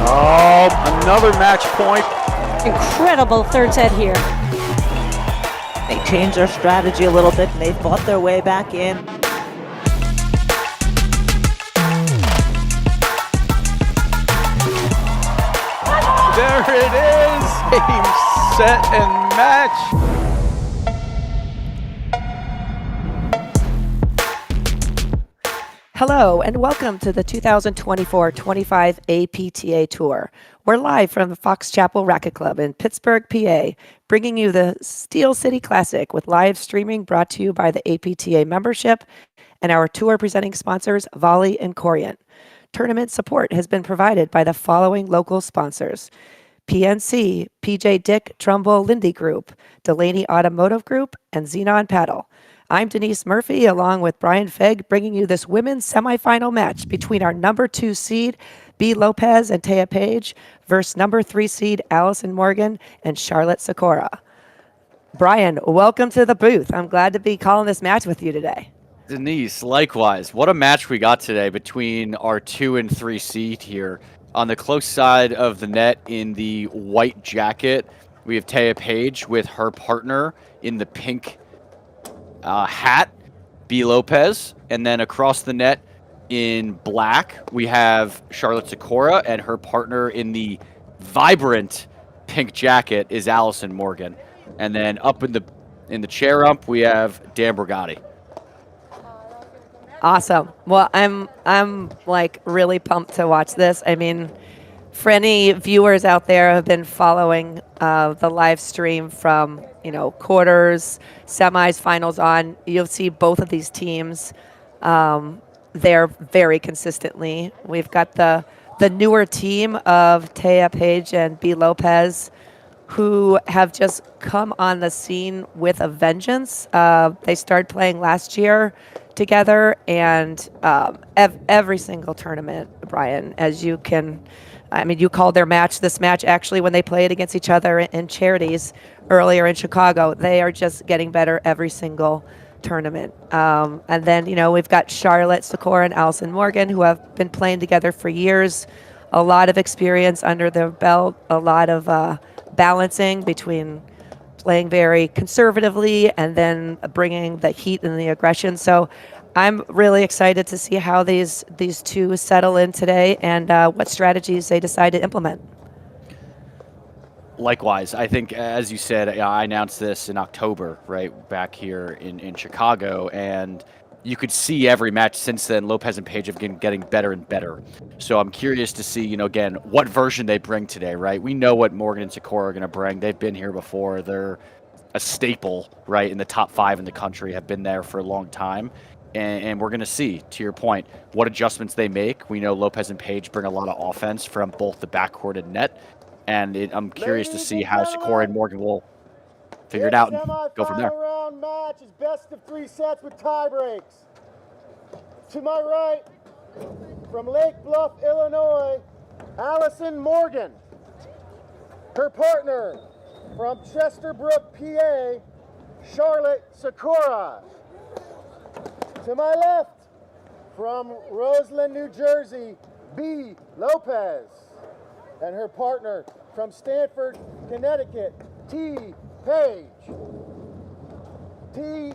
Oh, another match point. Incredible third set here. They changed their strategy a little bit and they fought their way back in. There it is. Game, set, and match. Hello and welcome to the 2024-25 APTA Tour. We're live from the Fox Chapel Racket Club in Pittsburgh, PA, bringing you the Steel City Classic with live streaming brought to you by the APTA membership and our tour presenting sponsors, Volley and Corient. Tournament support has been provided by the following local sponsors: PNC, PJ Dick Trumbull Lindy Group, Delaney Automotive Group, and Xenon Paddle. I'm Denise Murphy, along with Brian Fegg, bringing you this women's semifinal match between our number 2 seed, B. Lopez and Taya Page, versus number 3 seed, Allison Morgan and Charlotte Sikora. Brian, welcome to the booth. I'm glad to be calling this match with you today. Denise, likewise. What a match we got today between our 2 and 3 seed here. On the close side of the net in the white jacket, we have Taya Page with her partner in the pink hat, B. Lopez. And then across the net in black, we have Charlotte Sikora, and her partner in the vibrant pink jacket is Allison Morgan. And then up in the chair ump, we have Dan Brigatti. Awesome. Well, I'm like really pumped to watch this. I mean, for any viewers out there who have been following the live stream from, quarters, semis, finals on, you'll see both of these teams there very consistently. We've got the newer team of Taya Page and B. Lopez, who have just come on the scene with a vengeance. They started playing last year together, and every single tournament, Brian, as you can, you called this match actually when they played against each other in charities earlier in Chicago. They are just getting better every single tournament. And then, we've got Charlotte Sikora and Allison Morgan, who have been playing together for years. A lot of experience under their belt, a lot of balancing between playing very conservatively and then bringing the heat and the aggression. So I'm really excited to see how these two settle in today and what strategies they decide to implement. Likewise, I think, as you said, I announced this in October, right, back here in Chicago, and you could see every match since then, Lopez and Page have been getting better and better. So I'm curious to see, again, what version they bring today, right? We know what Morgan and Sikora are going to bring. They've been here before. They're a staple, right, in the top 5 in the country, have been there for a long time. And we're going to see, to your point, what adjustments they make. We know Lopez and Page bring a lot of offense from both the backcourt and net. And I'm curious to see how Sikora and Morgan will figure it out and go from there. Round match is best of 3 sets with tie breaks. To my right, from Lake Bluff, Illinois, Allison Morgan. Her partner from Chesterbrook, PA, Charlotte Sikora. To my left, from Roseland, New Jersey, B. Lopez. And her partner from Stamford, Connecticut, T. Page. T.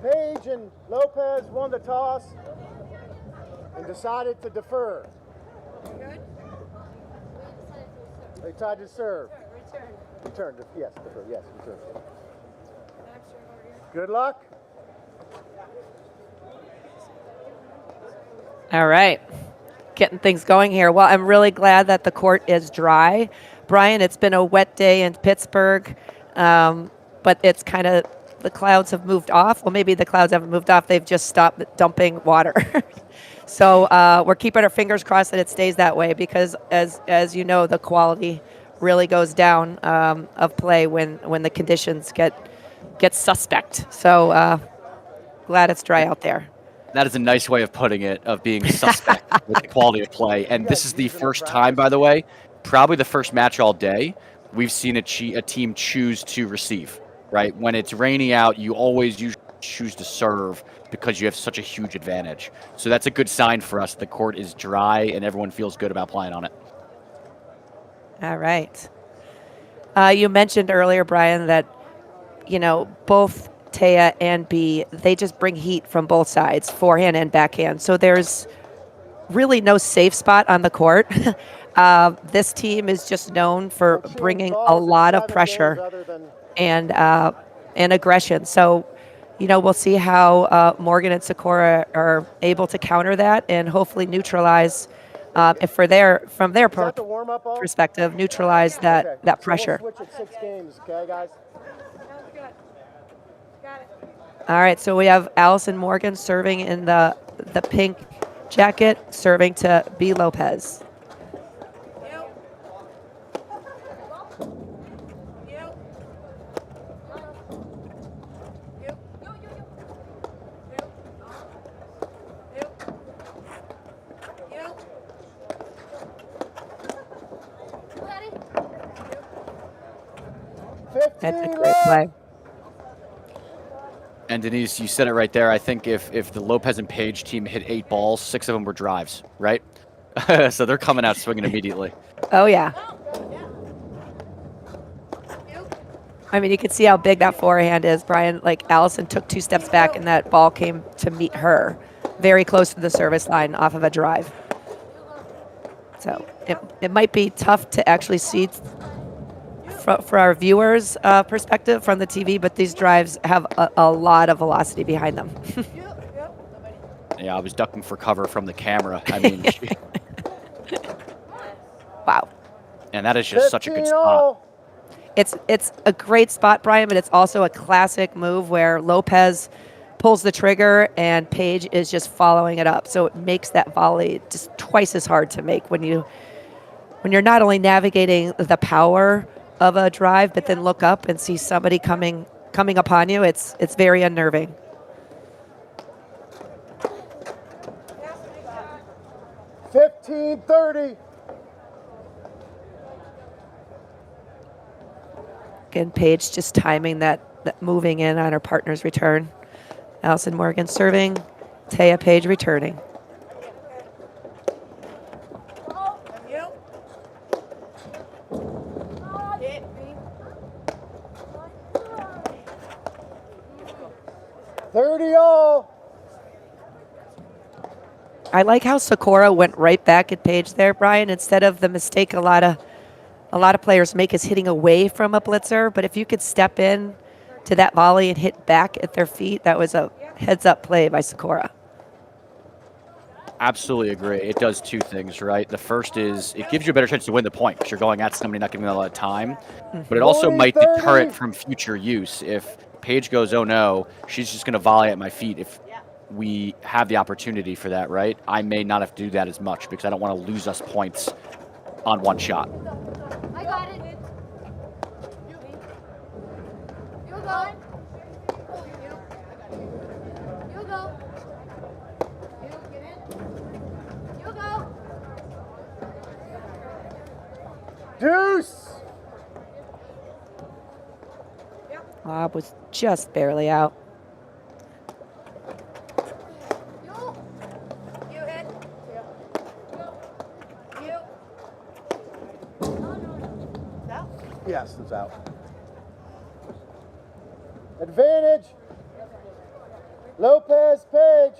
Page and Lopez won the toss and decided to defer. They tried to serve. Return. Yes, defer. Yes, return. Good luck. All right. Getting things going here. Well, I'm really glad that the court is dry. Brian, it's been a wet day in Pittsburgh, but it's kind of, the clouds have moved off. Well, maybe the clouds haven't moved off. They've just stopped dumping water. So we're keeping our fingers crossed that it stays that way because, as you know, the quality really goes down of play when the conditions get suspect. So glad it's dry out there. That is a nice way of putting it, of being suspect with the quality of play. And this is the first time, by the way, probably the first match all day, we've seen a team choose to receive, right? When it's rainy out, you always usually choose to serve because you have such a huge advantage. So that's a good sign for us. The court is dry and everyone feels good about playing on it. All right. You mentioned earlier, Brian, that, both Taya and B, they just bring heat from both sides, forehand and backhand. So there's really no safe spot on the court. This team is just known for bringing a lot of pressure and aggression. So, we'll see how Morgan and Sikora are able to counter that and hopefully neutralize, from their perspective, neutralize that pressure. So we'll switch at 6 games, okay, guys? All right, so we have Allison Morgan serving in the pink jacket, serving to B. Lopez. That's a great play. And Denise, you said it right there. I think if the Lopez and Page team hit 8 balls, 6 of them were drives, right? So they're coming out swinging immediately. Oh, yeah. I mean, you can see how big that forehand is, Brian. Like, Allison took 2 steps back, and that ball came to meet her very close to the service line off of a drive. So it might be tough to actually see for our viewers' perspective from the TV, but these drives have a lot of velocity behind them. Yeah, I was ducking for cover from the camera. I mean, Wow. And that is just such a good spot. It's a great spot, Brian, but it's also a classic move where Lopez pulls the trigger and Page is just following it up. So it makes that volley just twice as hard to make when you're not only navigating the power of a drive, but then look up and see somebody coming upon you. It's very unnerving. $15-30. Again, Paige just timing that moving in on her partner's return. Allison Morgan serving, Taya Page returning. I like how Sikora went right back at Page there, Brian, instead of the mistake a lot of players make is hitting away from a blitzer. But if you could step in to that volley and hit back at their feet, that was a heads-up play by Sikora. Absolutely agree. It does 2 things, right? The first is it gives you a better chance to win the point because you're going at somebody not giving them a lot of time. But it also might deter it from future use. If Paige goes, oh no, she's just going to volley at my feet. If we have the opportunity for that, right? I may not have to do that as much because I don't want to lose us points on one shot. I got it. You go. You go. You get in. You go. Deuce. Bob was just barely out. You hit. You. Yes, it's out. Advantage. Lopez, Page.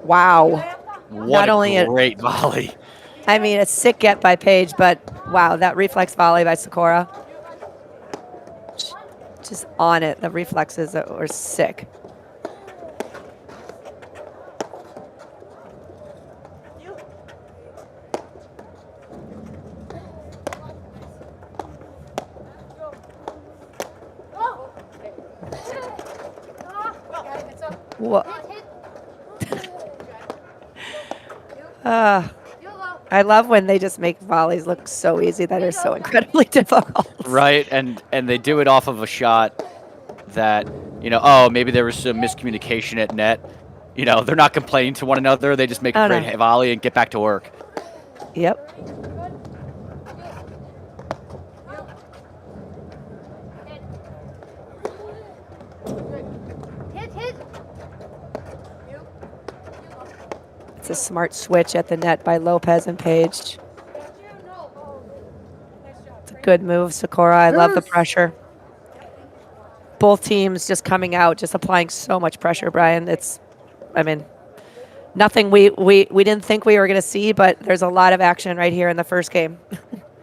Wow. What Not a only great volley. I mean, a sick get by Page, but wow, that reflex volley by Sikora. Just on it. The reflexes that were sick. What? I love when they just make volleys look so easy that are so incredibly difficult. Right, and they do it off of a shot that, oh, maybe there was some miscommunication at net. They're not complaining to one another. They just make a great volley and get back to work. Yep. It's a smart switch at the net by Lopez and Page. It's a good move, Sikora. I love the pressure. Both teams just coming out, just applying so much pressure, Brian. I mean, nothing we didn't think we were going to see, but there's a lot of action right here in the first game.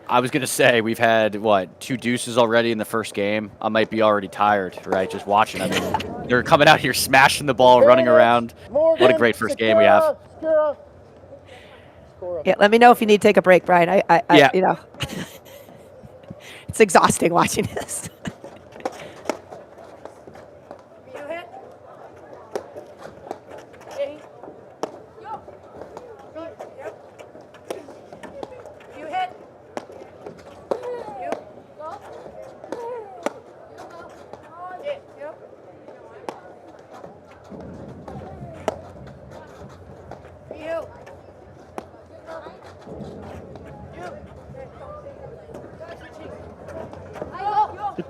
I was going to say, we've had, 2 deuces already in the first game. I might be already tired, right, just watching. I mean, they're coming out here smashing the ball, running around. What a great first game we have. Yeah, let me know if you need to take a break, Brian. Yeah. You know, it's exhausting watching this.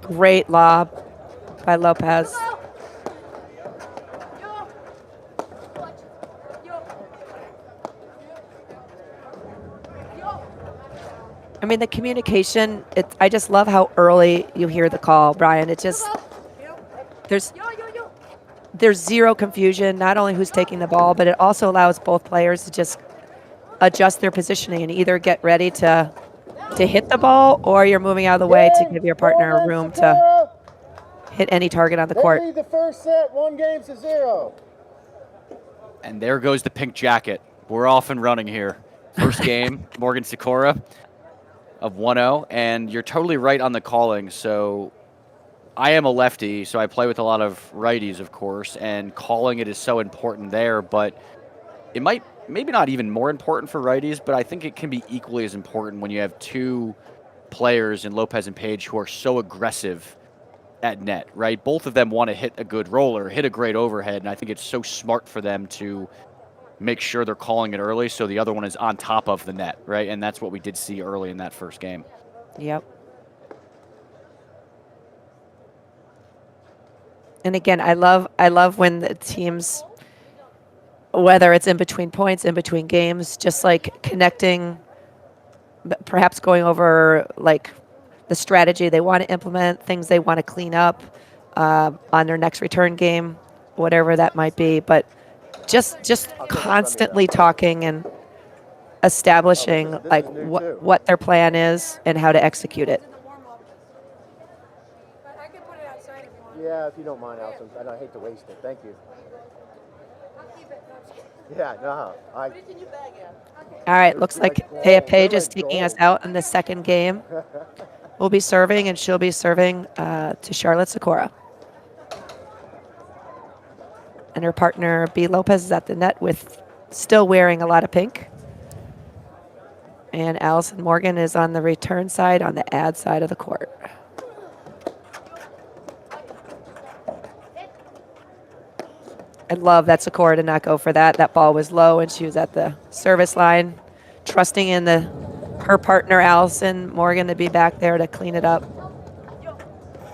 Great lob by Lopez. I mean, the communication, I just love how early you hear the call, Brian. It just, there's zero confusion, not only who's taking the ball, but it also allows both players to just adjust their positioning and either get ready to hit the ball, or you're moving out of the way to give your partner room to hit any target on the court. They lead the first set, 1-0. And there goes the pink jacket. We're off and running here. First game, Morgan Sikora of 1-0, and you're totally right on the calling. So I am a lefty, so I play with a lot of righties, of course, and calling it is so important there, but it might maybe not even more important for righties, but I think it can be equally as important when you have 2 players in Lopez and Page who are so aggressive at net, right? Both of them want to hit a good roller, hit a great overhead, and I think it's so smart for them to make sure they're calling it early so the other one is on top of the net, right? And that's what we did see early in that first game. Yep. And again, I love when the teams, whether it's in between points, in between games, just like connecting, perhaps going over like the strategy they want to implement, things they want to clean up on their next return game, whatever that might be. But just constantly talking and establishing like what their plan is and how to execute it. Yeah, if you don't mind, Allison. I hate to waste it. Thank you. Yeah, no. All right, looks like Taya Page is taking us out in the second game. We'll be serving, and she'll be serving to Charlotte Sikora. And her partner, B. Lopez, is at the net with still wearing a lot of pink. And Allison Morgan is on the return side, on the ad side of the court. I love that Sikora did not go for that. That ball was low, and she was at the service line, trusting in her partner, Allison Morgan, to be back there to clean it up.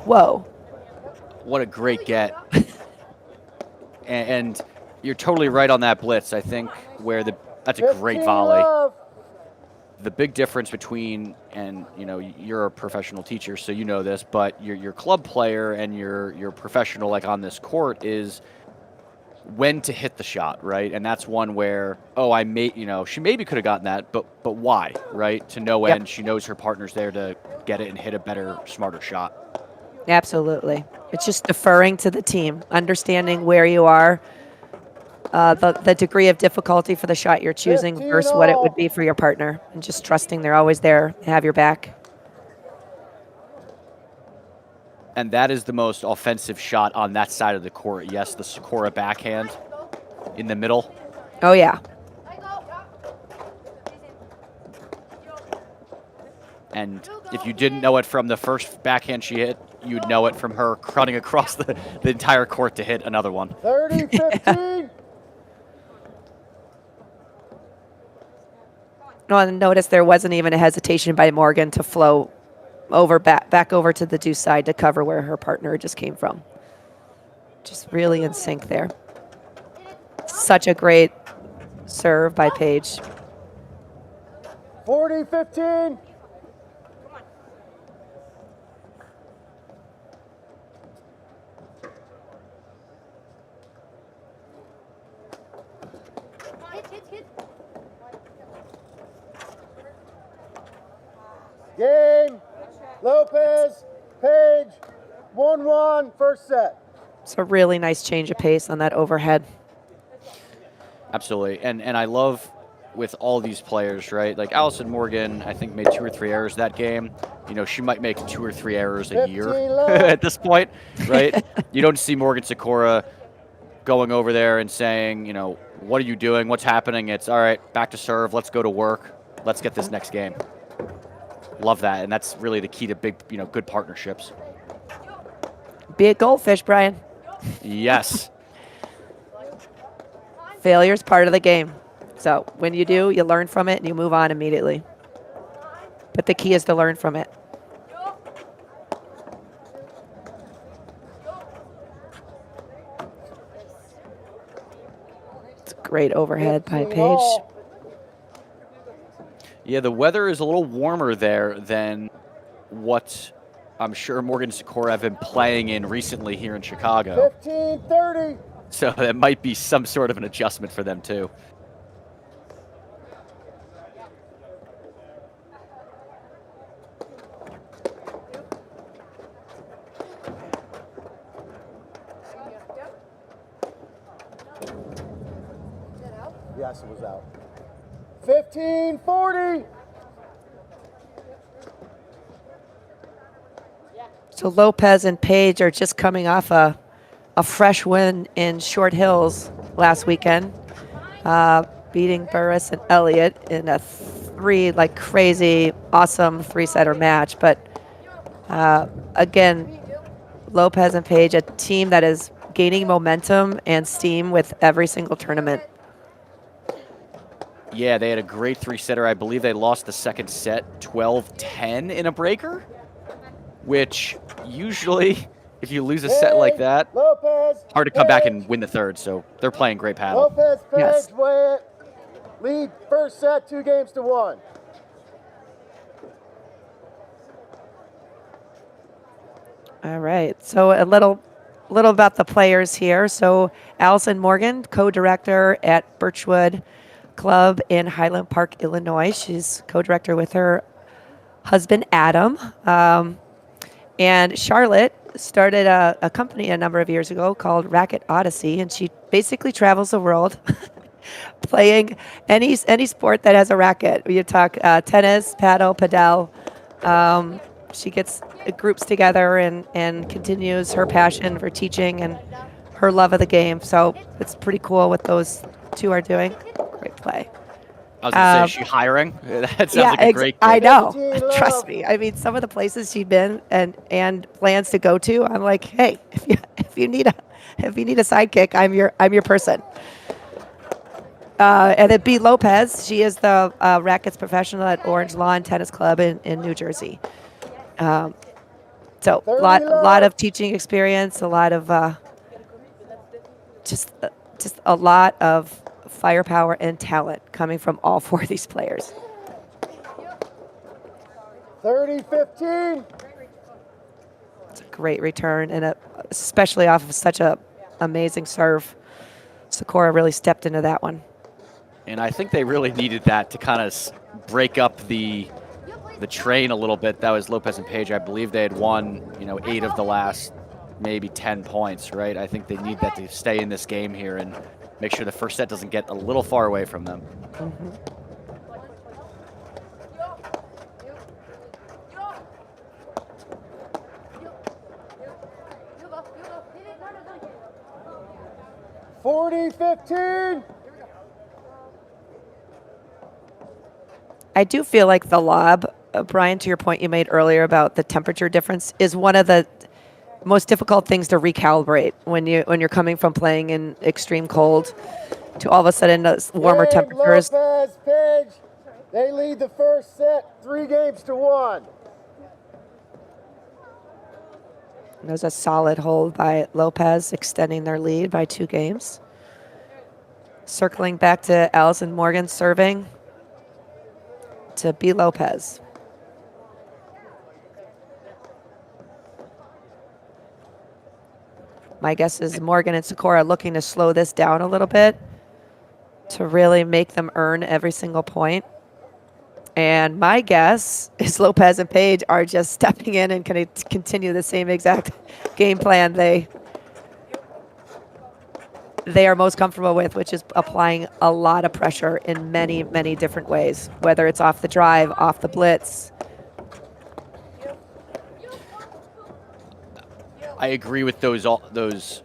Whoa. What a great get. and you're totally right on that blitz, I think, where that's a great volley. The big difference between, and you're a professional teacher, so you know this, but your club player and your professional, like on this court, is when to hit the shot, right? And that's one where, she maybe could have gotten that, but why, right? To no end, she knows her partner's there to get it and hit a better, smarter shot. Absolutely. It's just deferring to the team, understanding where you are, the degree of difficulty for the shot you're choosing versus what it would be for your partner, and just trusting they're always there to have your back. And that is the most offensive shot on that side of the court. Yes, the Sikora backhand in the middle. Oh, yeah. And if you didn't know it from the first backhand she hit, you'd know it from her running across the entire court to hit another one. 30-15. No, and notice there wasn't even a hesitation by Morgan to flow back over to the deuce side to cover where her partner just came from. Just really in sync there. Such a great serve by Page. 40-15. Hit. Game. Lopez, Page, 1-1, first set. It's a really nice change of pace on that overhead. Absolutely. And I love with all these players, right? Like Allison Morgan, I think made 2 or 3 errors that game. You know, she might make 2 or 3 errors a year 15 left. at this point, right? You don't see Morgan Sikora going over there and saying, you know, what are you doing? What's happening? It's all right, back to serve. Let's go to work. Let's get this next game. Love that. And that's really the key to big, you know, good partnerships. Be a goldfish, Brian. Yes. Failure's part of the game. So when you do, you learn from it and you move on immediately. But the key is to learn from it. It's a great overhead by 15 Page. all. Yeah, the weather is a little warmer there than what I'm sure Morgan Sikora have been playing in recently here in Chicago. 15-30. So that might be some sort of an adjustment for them too. Yes, it was out. 15-40. So Lopez and Page are just coming off a fresh win in Short Hills last weekend, beating Burris and Elliott in a crazy, awesome 3-setter match. But again, Lopez and Page, a team that is gaining momentum and steam with every single tournament. Yeah, they had a great 3-setter. I believe they lost the second set 12-10 in a breaker, which usually, if you lose a set like that, Lopez, hard to come back Page. and win the third. So they're playing great paddle. Lopez, Page, Yes. lead first set, 2-1. All right. So a little about the players here. So Allison Morgan, co-director at Birchwood Club in Highland Park, Illinois. She's co-director with her husband, Adam. And Charlotte started a company a number of years ago called Racket Odyssey, and she basically travels the world playing any sport that has a racket. You talk tennis, paddle, padel. She gets groups together and continues her passion for teaching and her love of the game. So it's pretty cool what those two are doing. Great play. I was going to say, is she hiring? That sounds like a great I gig. know. 15 love. Trust me. I mean, some of the places she'd been and plans to go to, I'm like, hey, if you need a sidekick, I'm your person. And then B. Lopez, she is the rackets professional at Orange Lawn Tennis Club in New Jersey. So 30 lot of teaching experience, a lot of just a lot of firepower and talent coming from all 4 of these players. 30-15. It's a great return, and especially off of such a amazing serve. Sikora really stepped into that one. And I think they really needed that to kind of break up the train a little bit. That was Lopez and Page. I believe they had won, 8 of the last maybe 10 points, right? I think they need that to stay in this game here and make sure the first set doesn't get a little far away from them. Mm-hmm. You go. Hit it. No. 40-15. I do feel like the lob, Brian, to your point you made earlier about the temperature difference, is one of the most difficult things to recalibrate when you're coming from playing in extreme cold to all of a sudden warmer Game, temperatures. Lopez, Page. They lead the first set 3-1. There's a solid hold by Lopez, extending their lead by 2 games. Circling back to Allison Morgan serving to B. Lopez. My guess is Morgan and Sikora looking to slow this down a little bit to really make them earn every single point. And my guess is Lopez and Pejic are just stepping in and going to continue the same exact game plan they are most comfortable with, which is applying a lot of pressure in many, many different ways, whether it's off the drive, off the blitz. I agree with those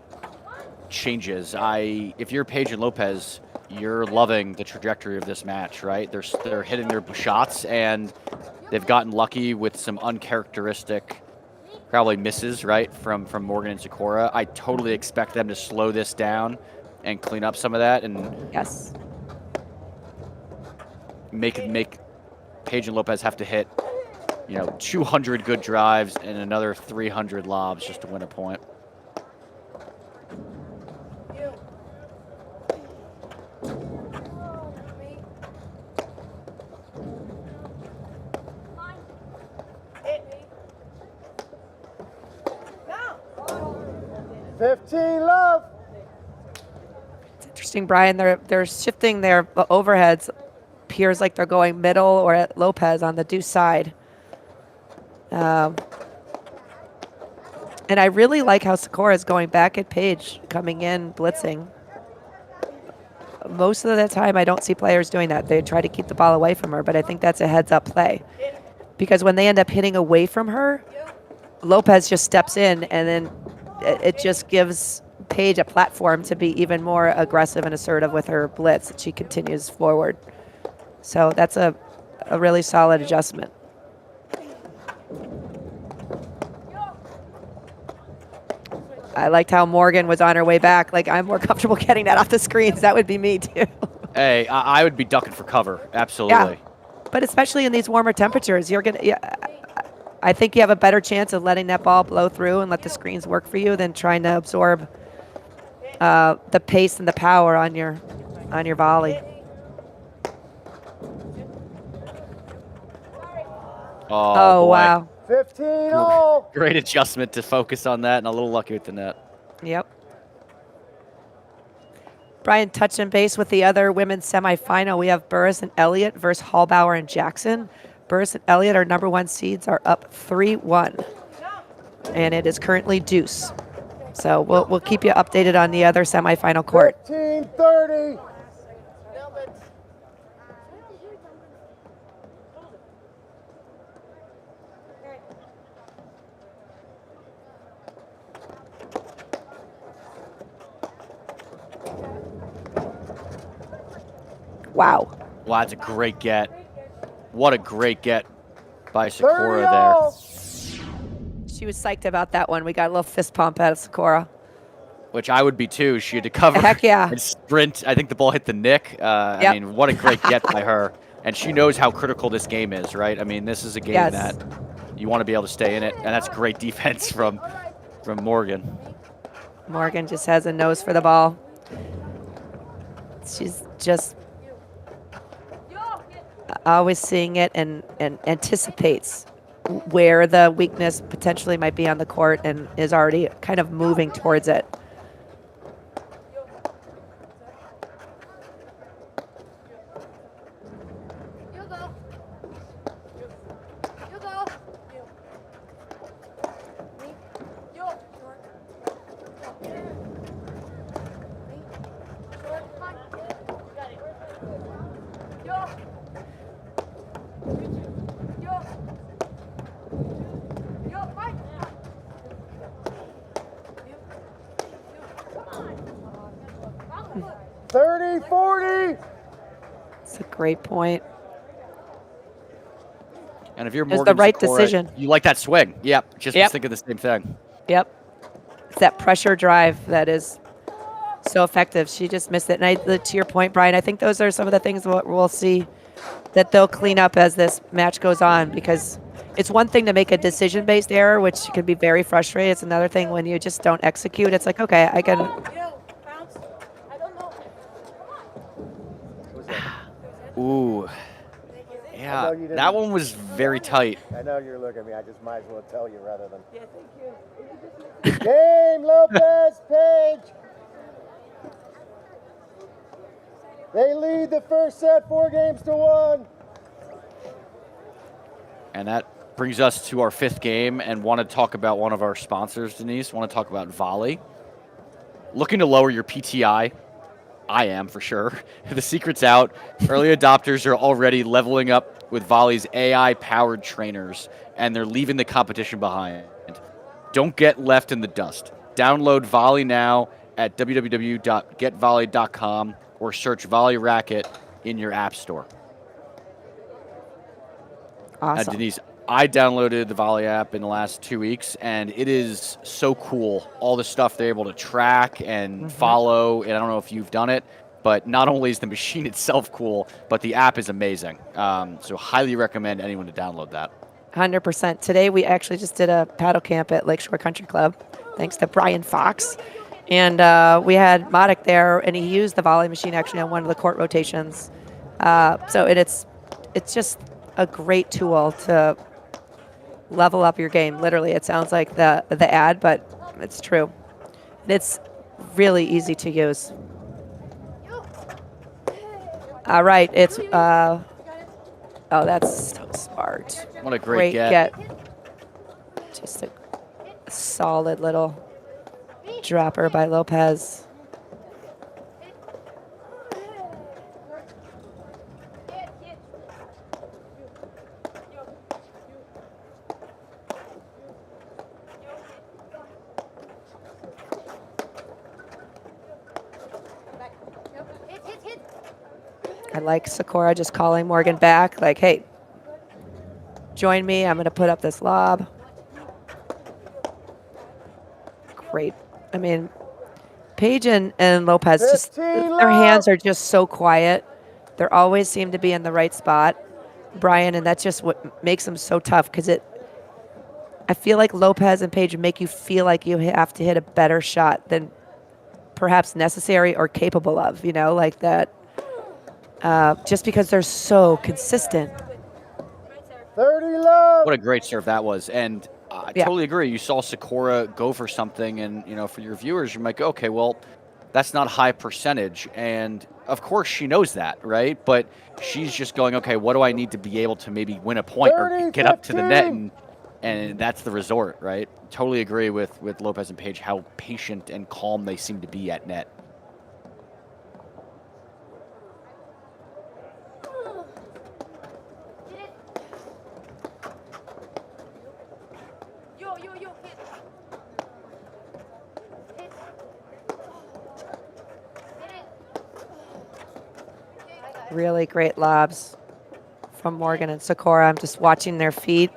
changes. If you're Pejic and Lopez, you're loving the trajectory of this match, right? They're hitting their shots, and they've gotten lucky with some uncharacteristic, probably misses, right, from Morgan and Sikora. I totally expect them to slow this down and clean up some of that, and Yes. make Pejic and Lopez have to hit, 200 good drives and another 300 lobs just to win a point. Love. It's interesting, Brian. They're shifting their overheads. Appears like they're going middle or at Lopez on the deuce side. And I really like how Sikora is going back at Pejic, coming in, blitzing. Most of the time, I don't see players doing that. They try to keep the ball away from her, but I think that's a heads-up play. Because when they end up hitting away from her, Lopez just steps in, and then it just gives Pejic a platform to be even more aggressive and assertive with her blitz that she continues forward. So that's a really solid adjustment. I liked how Morgan was on her way back. Like, I'm more comfortable getting that off the screens. That would be me, too. Hey, I would be ducking for cover. Absolutely. Yeah. But especially in these warmer temperatures, you're going to... I think you have a better chance of letting that ball blow through and let the screens work for you than trying to absorb the pace and the power on your volley. Oh, boy. Wow. 15-0. Great adjustment to focus on that, and a little lucky with the net. Yep. Brian, touching base with the other women's semifinal. We have Burris and Elliott versus Hallbauer and Jackson. Burris and Elliott, our #1 seeds, are up 3-1. And it is currently deuce. So we'll keep you updated on the other semifinal court. 15-30. Wow. Wow, that's a great get. What a great get by Sikora there. She was psyched about that one. We got a little fist pump out of Sikora. Which I would be too. She had to cover Heck yeah. and sprint. I think the ball hit the nick. Yep. I mean, what a great get by her. And she knows how critical this game is, right? I mean, this is a game Yes. that you want to be able to stay in it. And that's great defense from Morgan. Morgan just has a nose for the ball. She's just always seeing it and anticipates where the weakness potentially might be on the court and is already kind of moving towards it. You go. You go. Me. You. Short. Me. Short. Come on. Got it. You. You. You. Fight. Come on. 30-40. It's a great point. And if you're It was Morgan the right Sikora, decision. you like that swing. Yep. Just Yep. was thinking the same thing. Yep. It's that pressure drive that is so effective. She just missed it. And to your point, Brian, I think those are some of the things we'll see that they'll clean up as this match goes on, because it's one thing to make a decision-based error, which can be very frustrating. It's another thing when you just don't execute. It's like, okay, I can. Ooh. I Yeah, know you didn't- that one was very tight. I know you're looking at me. I just might as well tell you rather than. Yeah, thank you. Game, Lopez, Page. They lead the first set 4-1. And that brings us to our 5th game, and want to talk about one of our sponsors, Denise. Want to talk about Volley. Looking to lower your PTI? I am, for sure. The secret's out. Early adopters are already leveling up with Volley's AI-powered trainers, and they're leaving the competition behind. Don't get left in the dust. Download Volley now at www.getvolley.com or search Volley Racket in your app store. Awesome. Denise, I downloaded the Volley app in the last 2 weeks, and it is so cool. All the stuff they're able to track and follow, and I don't know if you've done it, but not only is the machine itself cool, but the app is amazing. So highly recommend anyone to download that. 100%. Today we actually just did a paddle camp at Lakeshore Country Club, thanks to Brian Fox. And we had Madik there, and he used the Volley machine actually on one of the court rotations. So it's just a great tool to level up your game. Literally, it sounds like the ad, but it's true. It's really easy to use. All right, it's oh, that's so smart. What a great get. Just a solid little dropper by Lopez. I like Sikora just calling Morgan back, like, hey, join me. I'm going to put up this lob. Great. I mean, Paige and Lopez, just their hands are just so quiet. They always seem to be in the right spot, Brian, and that's just what makes them so tough because I feel like Lopez and Paige make you feel like you have to hit a better shot than perhaps necessary or capable of, like that. Just because they're so consistent. 30 love. What a great serve that was. And I totally agree. You saw Sikora go for something, and, for your viewers, you might go, okay, well, that's not high percentage. And, of course, she knows that, right? But she's just going, okay, what do I need to be able to maybe win a point 30, or get up to the net? 15. And that's the resort, right? Totally agree with Lopez and Paige, how patient and calm they seem to be at net. Really great lobs from Morgan and Sikora. I'm just watching their feet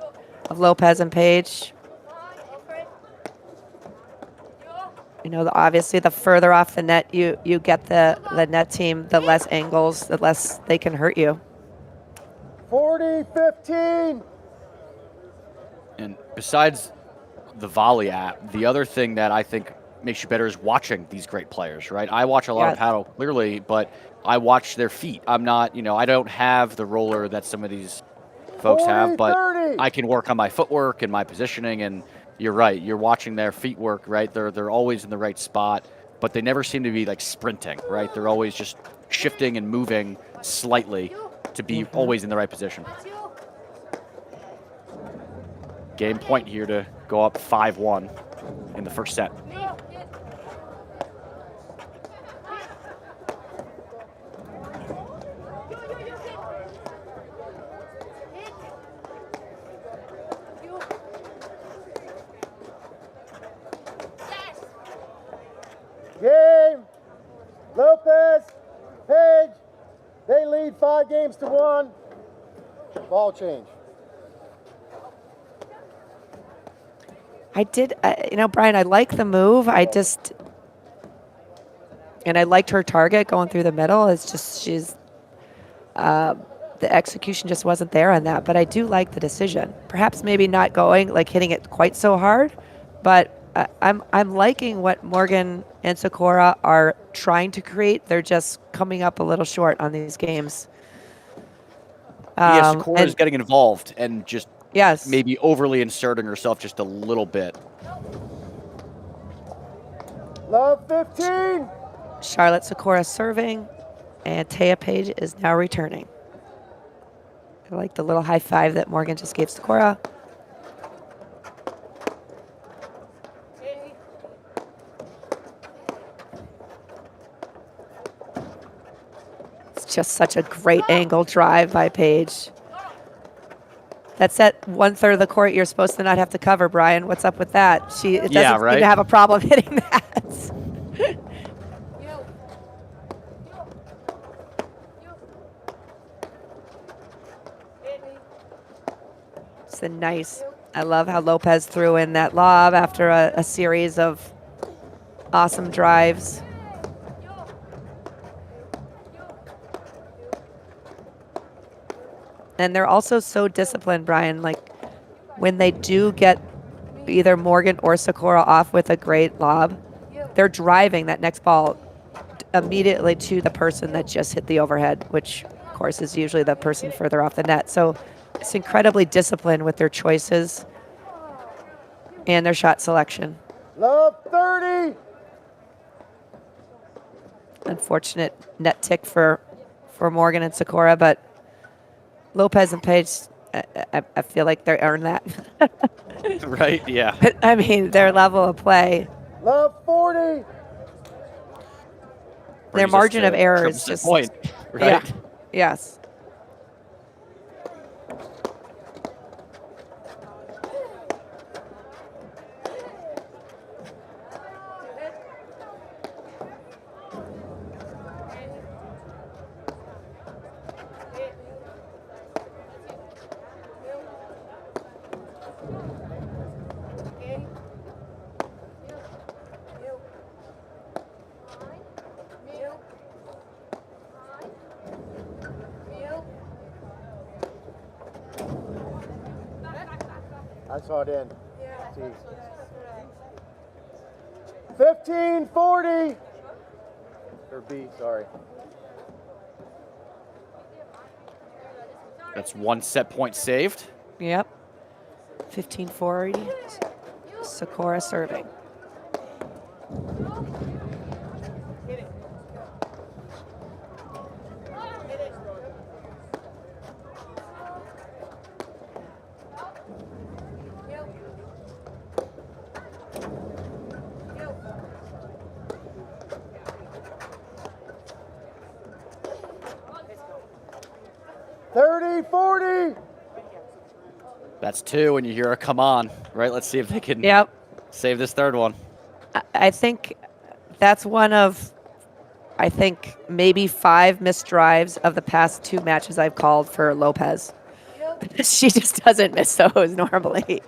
of Lopez and Paige. Obviously the further off the net you get the net team, the less angles, the less they can hurt you. 40-15. And besides the Volley app, the other thing that I think makes you better is watching these great players, right? I watch a lot of paddle, clearly, but I watch their feet. I'm not, I don't have the roller that some of these folks have, but 30. I can work on my footwork and my positioning, and you're right. You're watching their feet work, right? They're always in the right spot, but they never seem to be like sprinting, right? They're always just shifting and moving slightly to be always in the right position. Game point here to go up 5-1 in the first set. Game. Lopez, Page. They lead 5-1. Ball change. I did, Brian, I like the move. And I liked her target going through the middle. It's just the execution just wasn't there on that. But I do like the decision. Perhaps maybe not hitting it quite so hard, but I'm liking what Morgan and Sikora are trying to create. They're just coming up a little short on these games. Yeah, Sikora is and getting involved and just yes, maybe overly inserting herself just a little bit. Love 15. Charlotte Sikora serving, and Taya Page is now returning. I like the little high five that Morgan just gave Sikora. It's just such a great angle drive by Page. That's at 1/3 of the court you're supposed to not have to cover, Brian. What's up with that? It doesn't Yeah, seem right? to have a problem hitting that. It's a nice. I love how Lopez threw in that lob after a series of awesome drives. And they're also so disciplined, Brian. Like when they do get either Morgan or Sikora off with a great lob, they're driving that next ball immediately to the person that just hit the overhead, which of course is usually the person further off the net. So it's incredibly disciplined with their choices and their shot selection. Love 30. Unfortunate net tick for Morgan and Sikora, but Lopez and Page, I feel like they earned that. Right? Yeah. But I mean, their level of play, Love 40. their Brings us margin to of error triple is set just point, right? Yeah. Yes. I saw it in. See. 15-40. Or B, sorry. That's one set point saved. Yep. 15-40. Sikora serving. That's two, and you hear a come on, right? Let's see if they can Yep. save this third one. I think that's one of, I think, maybe 5 missed drives of the past 2 matches I've called for Lopez. She just doesn't miss those normally.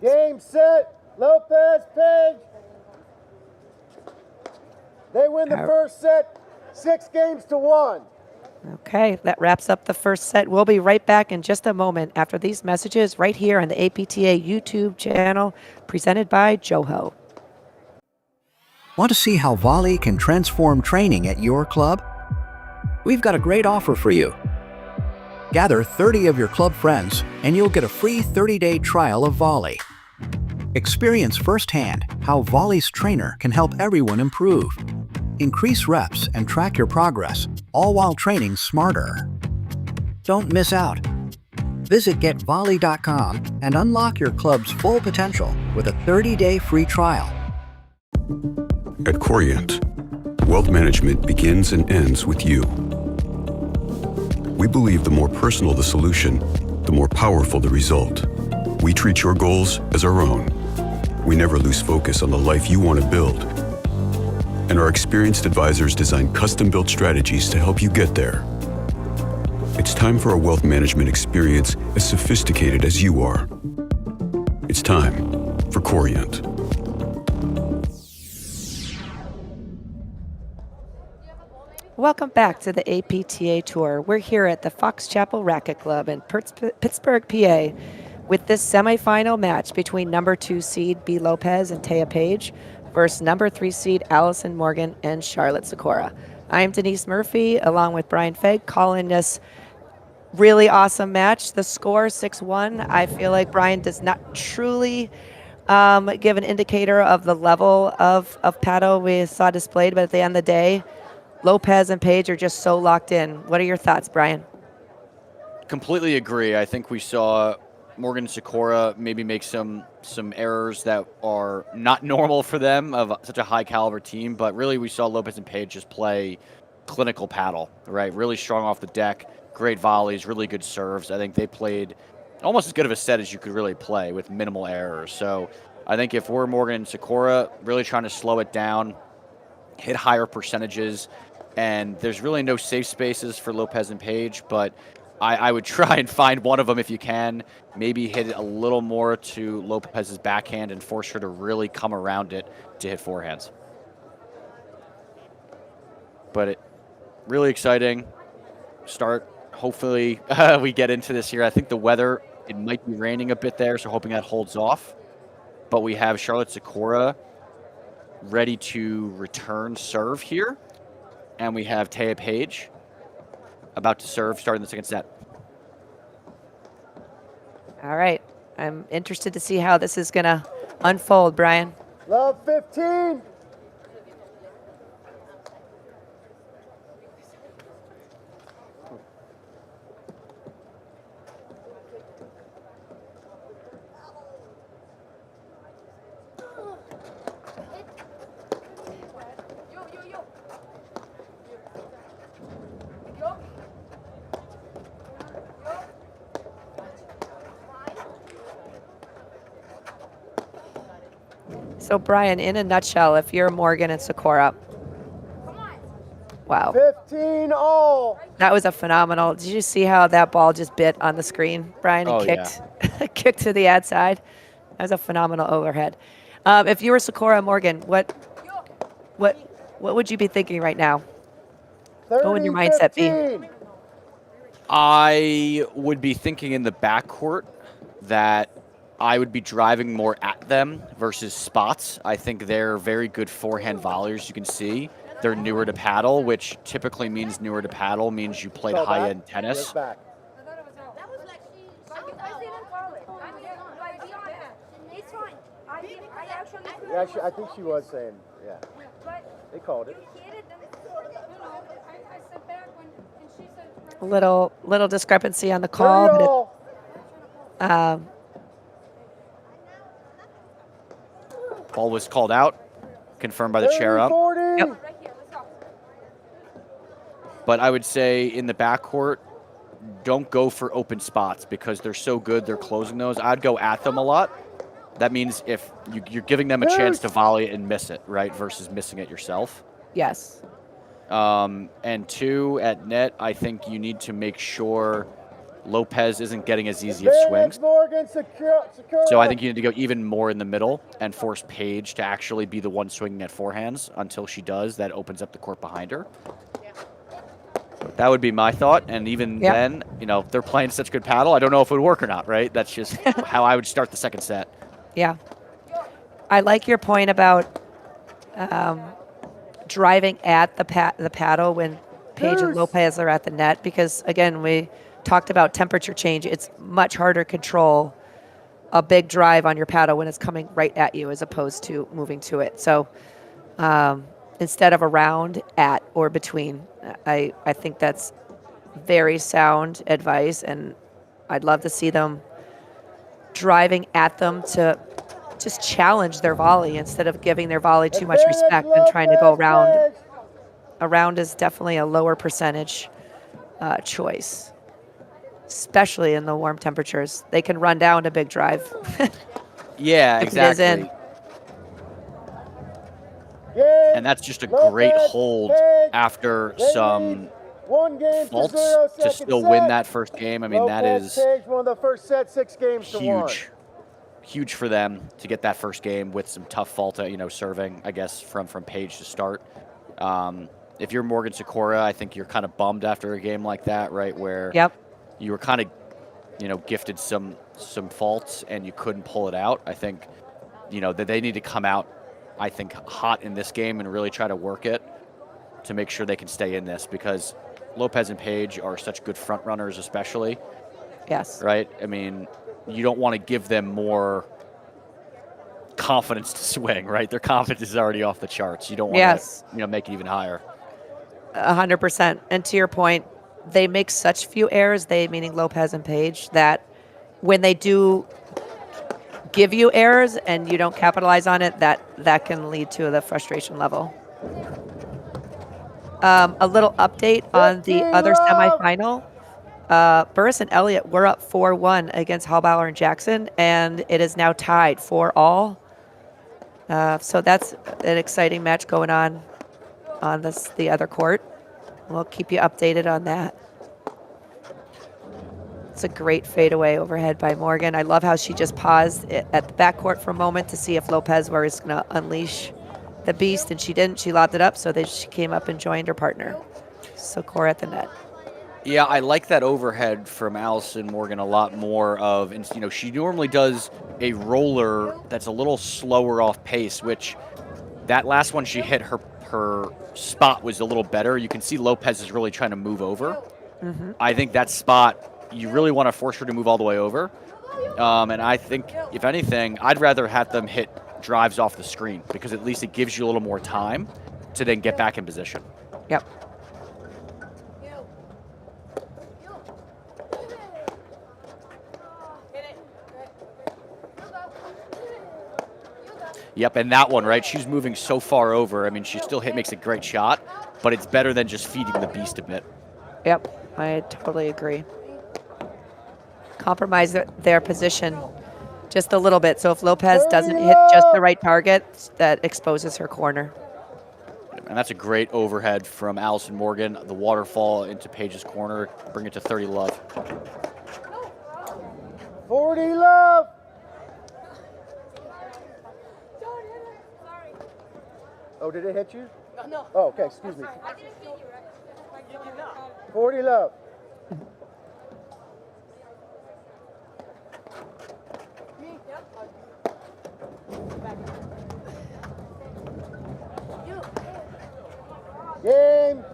Game, set, Lopez, Page. They win the first set, 6-1. Okay, that wraps up the first set. We'll be right back in just a moment after these messages right here on the APTA YouTube channel presented by Joho. Want to see how Volley can transform training at your club? We've got a great offer for you. Gather 30 of your club friends and you'll get a free 30-day trial of Volley. Experience firsthand how Volley's trainer can help everyone improve. Increase reps and track your progress, all while training smarter. Don't miss out. Visit getvolley.com and unlock your club's full potential with a 30-day free trial. At Corient, wealth management begins and ends with you. We believe the more personal the solution, the more powerful the result. We treat your goals as our own. We never lose focus on the life you want to build. And our experienced advisors design custom-built strategies to help you get there. It's time for a wealth management experience as sophisticated as you are. It's time for Corient. welcome back to the APTA Tour. We're here at the Fox Chapel Racket Club in Pittsburgh, PA, with this semifinal match between number 2 seed B. Lopez and Taya Page versus number 3 seed Allison Morgan and Charlotte Sikora. I'm Denise Murphy, along with Brian Fegg, calling this really awesome match. The score 6-1. I feel like Brian does not truly give an indicator of the level of paddle we saw displayed, but at the end of the day, Lopez and Page are just so locked in. What are your thoughts, Brian? Completely agree. I think we saw Morgan and Sikora maybe make some errors that are not normal for them of such a high caliber team, but really we saw Lopez and Page just play clinical paddle, right? Really strong off the deck, great volleys, really good serves. I think they played almost as good of a set as you could really play with minimal errors. So I think if we're Morgan and Sikora, really trying to slow it down, hit higher percentages, and there's really no safe spaces for Lopez and Page, but I would try and find one of them if you can, maybe hit it a little more to Lopez's backhand and force her to really come around it to hit forehands. But it really exciting start. Hopefully we get into this here. I think the weather, it might be raining a bit there, so hoping that holds off. But we have Charlotte Sikora ready to return serve here. And we have Taya Page about to serve, starting the second set. All right. I'm interested to see how this is going to unfold, Brian. Love 15. So, Brian, in a nutshell, if you're Morgan and Sikora, wow. 15 all. That was a phenomenal. Did you see how that ball just bit on the screen, Brian, and kicked, kicked to the ad side? That was a phenomenal overhead. If you were Sikora Morgan, what would you be thinking right now? 30, What would your mindset 15. be? I would be thinking in the backcourt that I would be driving more at them versus spots. I think they're very good forehand volleyers. You can see they're newer to paddle, which typically means newer to paddle means you played high-end tennis. Yes, back. Actually, I think she was saying, yeah. They called it. Little discrepancy on the call, 30 but all. Ball was called out, confirmed by the chair up. 40. Yep. But I would say in the backcourt, don't go for open spots because they're so good, they're closing those. I'd go at them a lot. That means if you're giving them a chance to volley it and miss it, right, versus missing it yourself. yes. And 2, at net, I think you need to make sure Lopez isn't getting as easy of swings. Morgan, So I think you need to go even more in the middle and force Paige to actually be the one swinging at forehands. Until she does, that opens up the court behind her. That would be my thought. And even then, they're playing such good paddle. I don't know if it would work or not, right? That's just how I would start the second set. Yeah. I like your point about driving at the paddle when Paige and Lopez are at the net because, again, we talked about temperature change. It's much harder to control a big drive on your paddle when it's coming right at you as opposed to moving to it. So instead of around, at, or between, I think that's very sound advice, and I'd love to see them driving at them to just challenge their volley instead of giving their volley too much respect and trying to go around. Around is definitely a lower percentage choice, especially in the warm temperatures. They can run down a big drive. Yeah, if it is in. exactly. And that's just a great hold after some faults to still win that first game. I mean, that is one of the first set, 6 games to 1. Huge for them to get that first game with some tough fault, serving, I guess, from Paige to start. if you're Morgan Sikora, I think you're kind of bummed after a game like that, right? Where Yep. you were kind of, gifted some faults and you couldn't pull it out. I think, that they need to come out, I think, hot in this game and really try to work it to make sure they can stay in this, because Lopez and Page are such good front runners, especially. Yes. Right? I mean, you don't want to give them more confidence to swing, right? Their confidence is already off the charts. You don't want to, make it even higher. 100%. And to your point, they make such few errors, they meaning Lopez and Page, that when they do give you errors and you don't capitalize on it, that can lead to the frustration level. A little update on the other semifinal. Burris and Elliott were up 4-1 against Hallbauer and Jackson, and it is now tied 4-all. So that's an exciting match going on the other court. We'll keep you updated on that. It's a great fadeaway overhead by Morgan. I love how she just paused at the backcourt for a moment to see if Lopez was going to unleash the beast, and she didn't. She lobbed it up, so she came up and joined her partner. Sikora at the net. Yeah, I like that overhead from Allison Morgan a lot more of, she normally does a roller that's a little slower off pace, which that last one she hit, her spot was a little better. You can see Lopez is really trying to move over. Mm-hmm. I think that spot, you really want to force her to move all the way over. And I think, if anything, I'd rather have them hit drives off the screen, because at least it gives you a little more time to then get back in position. Yep. Yep, and that one, right? She's moving so far over. I mean, she still makes a great shot, but it's better than just feeding the beast a bit. Yep, I totally agree. Compromise their position just a little bit. So if Lopez doesn't hit just the right target, that exposes her corner. And that's a great overhead from Allison Morgan. The waterfall into Page's corner, bring it to 30 love. 40 love. Oh, did it hit you? No. Oh, okay, excuse me. 40 love. Game,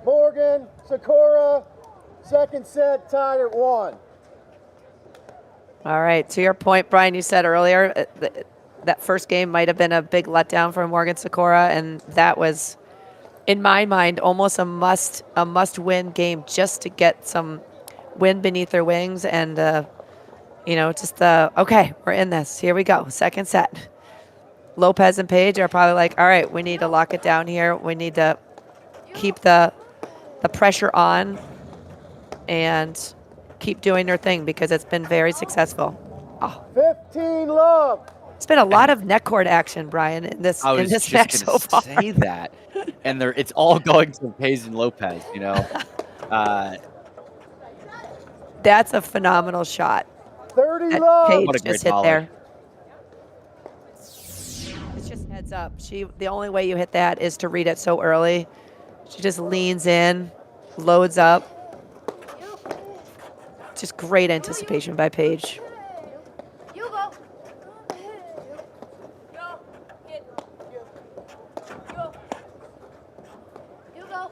Morgan, Sikora, second set, tied at 1. All right, to your point, Brian, you said earlier that first game might have been a big letdown for Morgan Sikora, and that was, in my mind, almost a must-win game just to get some wind beneath their wings, and okay, we're in this. Here we go, second set. Lopez and Page are probably like, all right, we need to lock it down here. We need to keep the pressure on and keep doing their thing, because it's been very successful. Oh. 15 love. It's been a lot of net court action, Brian, in this match so far. Say that, and it's all going to Page and Lopez. That's a phenomenal shot. 30 love. Page What a great just hit volley. there. It's just heads up. The only way you hit that is to read it so early. She just leans in, loads up. Just great anticipation by Page. You go. You go.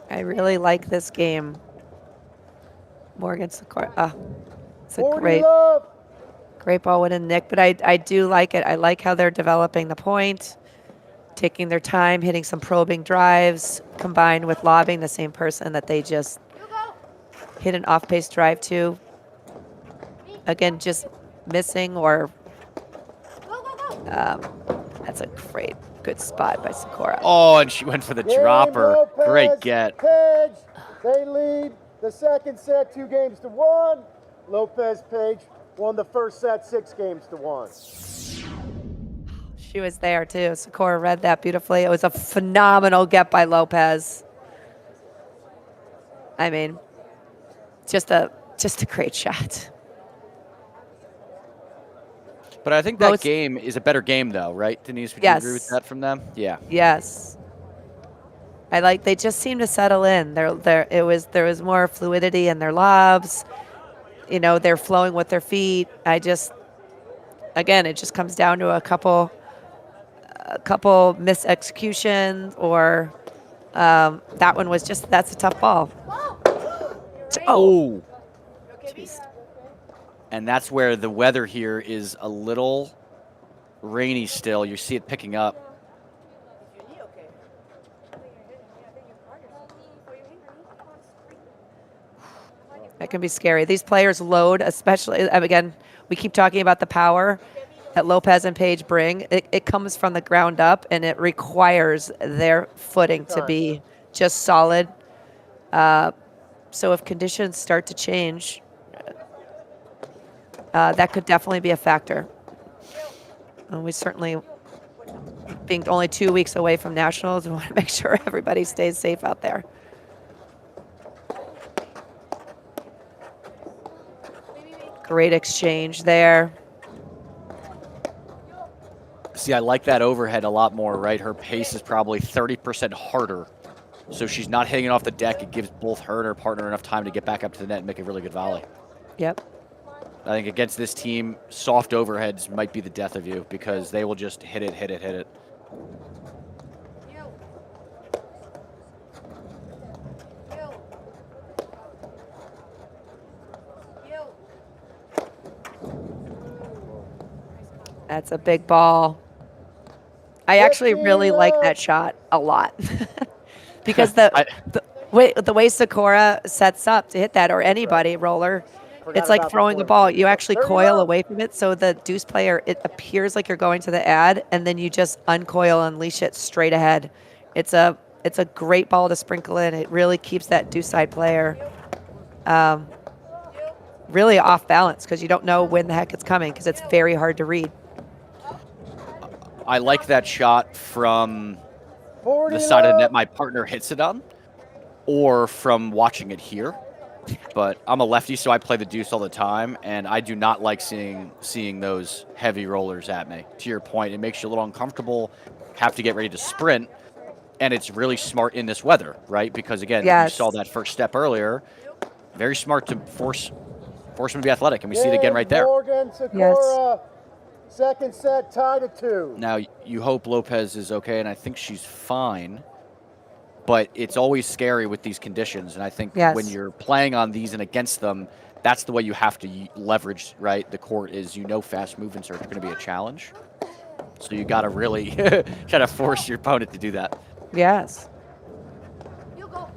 I really like this game. Morgan Sikora. It's a 40 love. great ball winning Nick, but I do like it. I like how they're developing the point, taking their time, hitting some probing drives, combined with lobbing the same person that they just hit an off-pace drive to. Again, just missing or that's a good spot by Sikora. Oh, and she went for the Game, dropper. Lopez, Great get. Page, they lead the second set 2-1. Lopez Page won the first set 6-1. She was there too. Sikora read that beautifully. It was a phenomenal get by Lopez. I mean, just a great shot. But I think that game is a better game, though, right, Denise? Would you agree with that from them? Yeah. Yes. They just seemed to settle in. There was more fluidity in their lobs. You know, they're flowing with their feet. Again, it just comes down to a couple missed executions, or that one was that's a tough ball. Oh. Jeez. And that's where the weather here is a little rainy still. You see it picking up. That can be scary. These players load, especially, again, we keep talking about the power that Lopez and Page bring. It comes from the ground up, and it requires their footing to be just solid. So if conditions start to change, that could definitely be a factor. And we certainly, being only 2 weeks away from nationals, we want to make sure everybody stays safe out there. Great exchange there. See, I like that overhead a lot more, right? Her pace is probably 30% harder. So she's not hitting it off the deck. It gives both her and her partner enough time to get back up to the net and make a really good volley. Yep. I think against this team, soft overheads might be the death of you because they will just hit it, hit it, hit it. That's a big ball. I actually really like that shot a lot because the way Sikora sets up to hit that, or anybody roller, it's like throwing a ball. You actually coil away from it, so the deuce player, it appears like you're going to the ad, and then you just uncoil, unleash it straight ahead. It's a great ball to sprinkle in. It really keeps that deuce side player really off balance because you don't know when the heck it's coming because it's very hard to read. I like that shot from the side of the net my partner hits it on, or from watching it here. But I'm a lefty, so I play the deuce all the time, and I do not like seeing those heavy rollers at me. To your point, it makes you a little uncomfortable, have to get ready to sprint, and it's really smart in this weather, right? Because, again, you saw that first step earlier. Very smart to force him to be athletic, and we see it again right there. Morgan, Sikora, second set tied at 2. Now, you hope Lopez is okay, and I think she's fine. But it's always scary with these conditions, and I think when you're playing on these and against them, that's the way you have to leverage, right? The court is, fast movements are going to be a challenge. So you got to really try to force your opponent to do that. Yes. You go.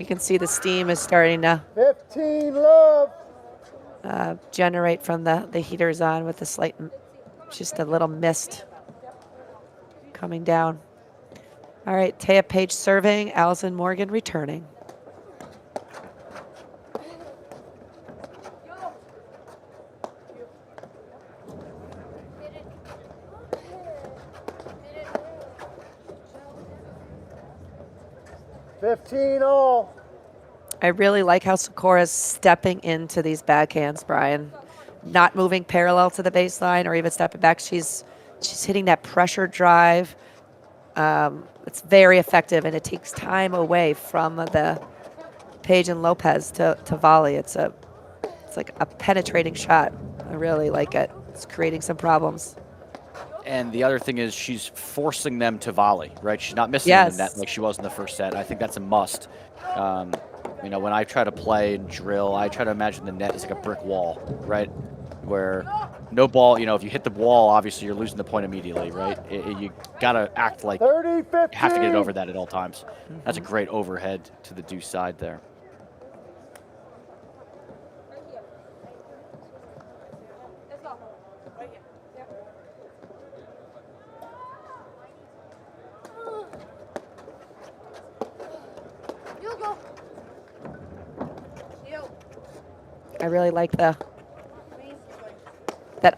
You can see the steam is starting to 15 love. generate from the heaters on with the just a little mist coming down. All right, Taya Page serving, Allison Morgan returning. all. I really like how Sikora's stepping into these backhands, Brian. Not moving parallel to the baseline or even stepping back. She's hitting that pressure drive. It's very effective, and it takes time away from the Page and Lopez to volley. It's like a penetrating shot. I really like it. It's creating some problems. And the other thing is she's forcing them to volley, right? She's not missing the net like she was in the first set. I think that's a must. When I try to play and drill, I try to imagine the net is like a brick wall, right? Where no ball, if you hit the wall, obviously you're losing the point immediately, right? You got to act like 30, you have to get it over that at all times. That's a great overhead to the deuce side there. I really like that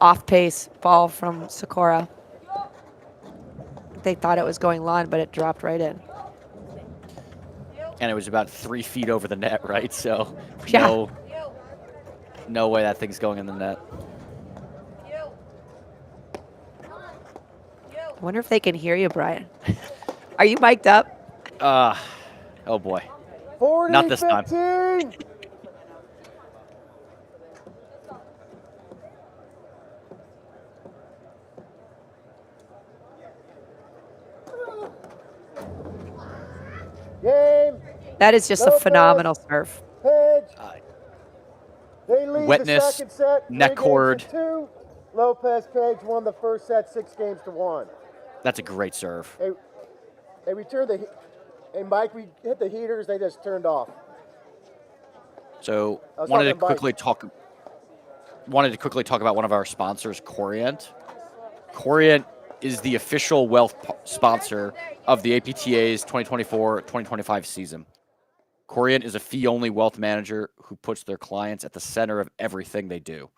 off-pace ball from Sikora. They thought it was going long, but it dropped right in. And it was about 3 feet over the net, right? So Yeah. no way that thing's going in the net. I wonder if they can hear you, Brian. Are you mic'd up? Oh boy. 40, Not this 15. time. Game. That is just a Lopez, phenomenal serve. Page. They lead Wetness, the second set. neck 3 games cord. to 2. Lopez Page won the first set 6 games to 1. That's a great serve. They returned the. Hey, Mike, we hit the heaters. They just turned off. So I was wanted to talking quickly talk about one of our sponsors, Corient. Corient is the official wealth sponsor of the APTA's 2024-2025 season. Corient is a fee-only wealth manager who puts their clients at the center of everything they do.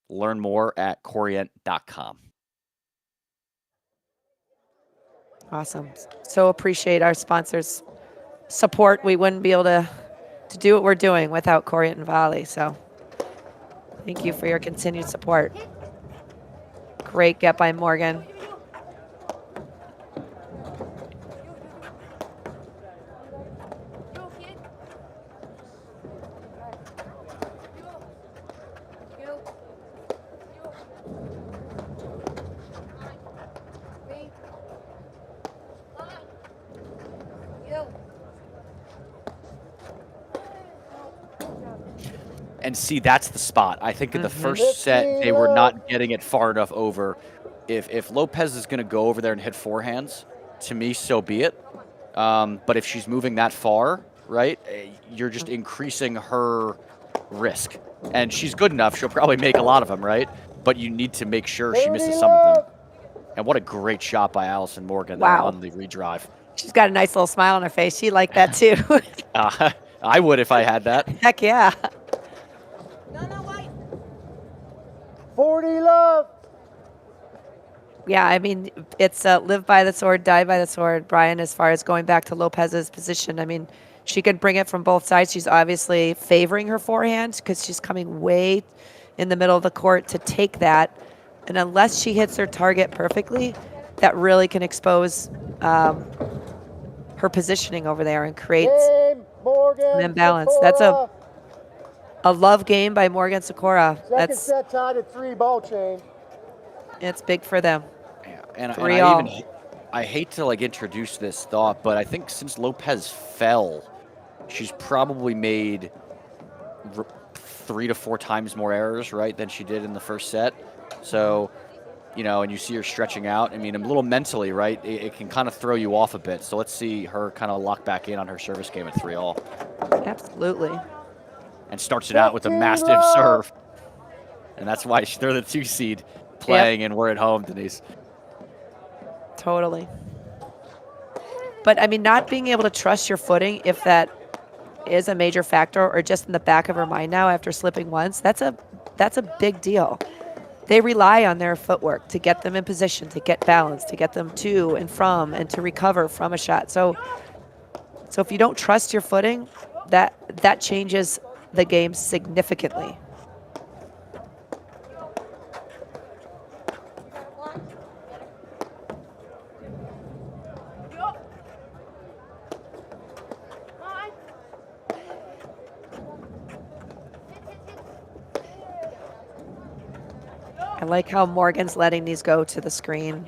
Learn more at corient.com. Awesome. So appreciate our sponsors' support. We wouldn't be able to do what we're doing without Corient and Volley. So thank you for your continued support. Great get by Morgan. And see, that's the spot. I think in the first set, they were not getting it far enough over. If Lopez is going to go over there and hit forehands, to me, so be it. But if she's moving that far, right, you're just increasing her risk. And she's good enough. She'll probably make a lot of them, right? But you need to make sure she misses some of them. And what a great shot by Allison Morgan there on the redrive. She's got a nice little smile on her face. She liked that too. I would if I had that. Heck yeah. 40 love. Yeah, I mean, it's live by the sword, die by the sword, Brian, as far as going back to Lopez's position. I mean, she can bring it from both sides. She's obviously favoring her forehand because she's coming way in the middle of the court to take that. And unless she hits her target perfectly, that really can expose her positioning over there and create an imbalance. That's a love game by Morgan Sikora. Second set tied at 3 ball change. It's big for them. Yeah, and I hate to introduce this thought, but I think since Lopez fell, she's probably made 3 to 4 times more errors, right, than she did in the first set. So, and you see her stretching out. I mean, a little mentally, right, it can kind of throw you off a bit. So let's see her kind of lock back in on her service game at 3-all. Absolutely. And starts it out with a massive serve. And that's why they're the 2 seed playing, and we're at home, Denise. Totally. But, I mean, not being able to trust your footing, if that is a major factor or just in the back of her mind now after slipping once, that's a big deal. They rely on their footwork to get them in position, to get balance, to get them to and from, and to recover from a shot. So if you don't trust your footing, that changes the game significantly. I like how Morgan's letting these go to the screen.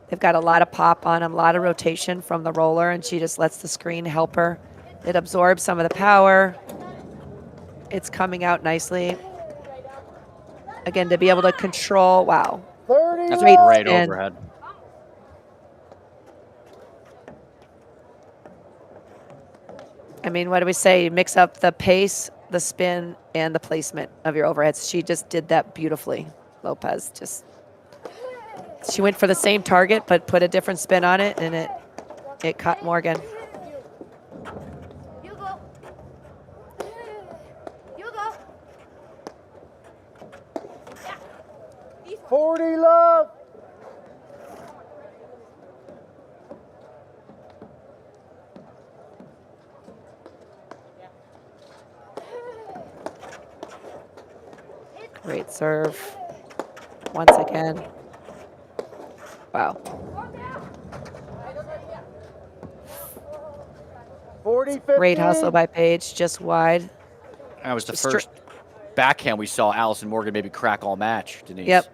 They've got a lot of pop on them, a lot of rotation from the roller, and she just lets the screen help her. It absorbs some of the power. It's coming out nicely. Again, to be able to control, wow. That's a great overhead. I mean, what do we say? Mix up the pace, the spin, and the placement of your overheads. She just did that beautifully, Lopez. She went for the same target, but put a different spin on it, and it caught Morgan. 40 love. Great serve. Once again. Wow. 40, Great hustle by Paige, just wide. That was the first backhand we saw Allison Morgan maybe crack all match, Denise. Yep.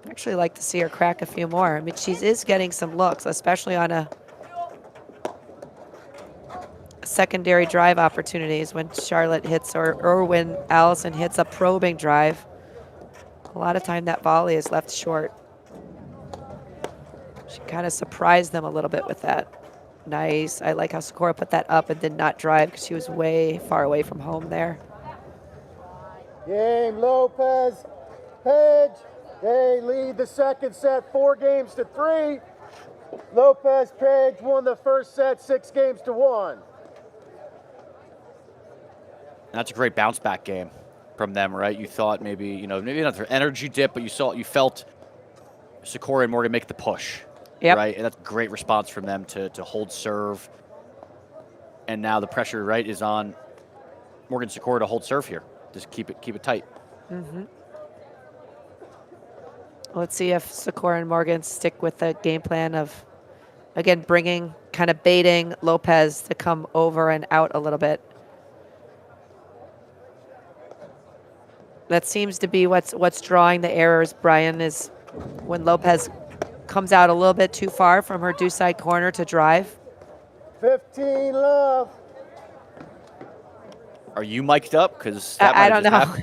Actually like to see her crack a few more. I mean, she is getting some looks, especially on a secondary drive opportunities when Charlotte hits or when Allison hits a probing drive. A lot of time that volley is left short. She kind of surprised them a little bit with that. Nice. I like how Sikora put that up and did not drive because she was way far away from home there. Game, Lopez, Page. They lead the second set 4-3. Lopez, Page won the first set 6-1. That's a great bounce back game from them, right? You thought maybe not their energy dip, but you felt Sikora and Morgan make the push. Yep. Right? And that's a great response from them to hold serve. And now the pressure, right, is on Morgan Sikora to hold serve here. Just keep it tight. Mm-hmm. Let's see if Sikora and Morgan stick with the game plan of, again, baiting Lopez to come over and out a little bit. That seems to be what's drawing the errors, Brian, is when Lopez comes out a little bit too far from her due side corner to drive. 15 love. Are you mic'd up? Because I don't know.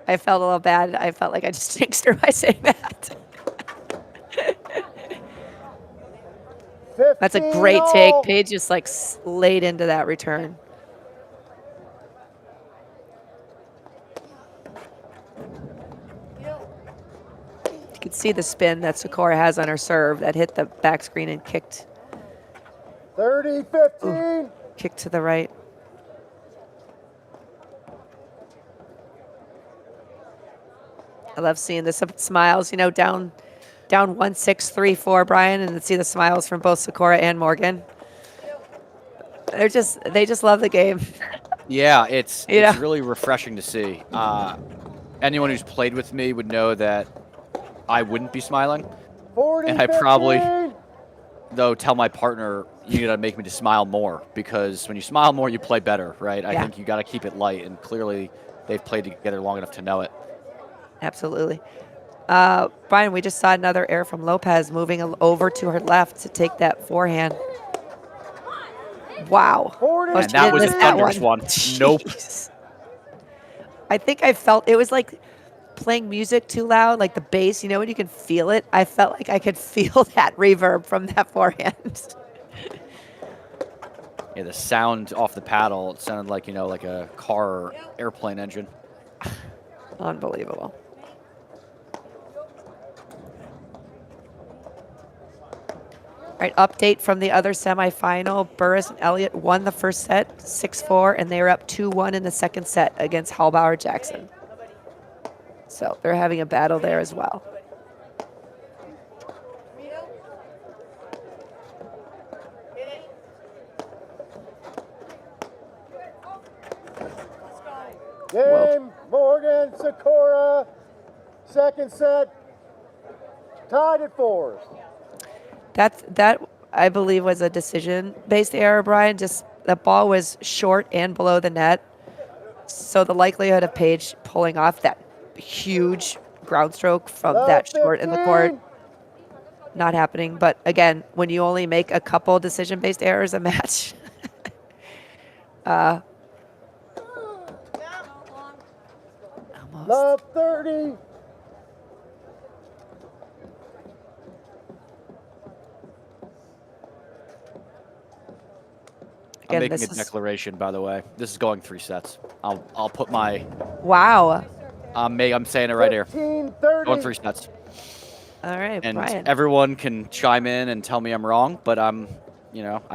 I felt a little bad. I felt like I just jinxed her by saying that. That's a great take. Paige just laid into that return. You could see the spin that Sikora has on her serve that hit the back screen and kicked. 30-15. Kicked to the right. I love seeing the smiles, down 1-6-3-4, Brian, and see the smiles from both Sikora and Morgan. They just love the game. Yeah, it's really refreshing to see. Anyone who's played with me would know that I wouldn't be smiling. 40, and I probably, though, tell my partner, you got to make me to smile more, because when you smile more, you play better, right? I think you got to keep it light, and clearly they've played together long enough to know it. Absolutely. Brian, we just saw another error from Lopez moving over to her left to take that forehand. Wow. And that was a thunderous one. Nope. I think I felt it was like playing music too loud, like the bass, when you can feel it. I felt like I could feel that reverb from that forehand. Yeah, the sound off the paddle, it sounded like, like a car or airplane engine. Unbelievable. All right, update from the other semifinal. Burris and Elliott won the first set, 6-4, and they were up 2-1 in the second set against Hallbauer Jackson. So they're having a battle there as well. Game, Morgan, Sikora, second set, tied at 4. That I believe was a decision-based error, Brian. Just the ball was short and below the net, so the likelihood of Paige pulling off that huge ground stroke from that short in the court, not happening. But again, when you only make a couple decision-based errors a match, almost. Love 30. I'm making a declaration, by the way. This is going 3 sets. I'll put my. Wow. I'm saying it right here. 15-30. Going 3 sets. All right, And Brian. everyone can chime in and tell me I'm wrong, but I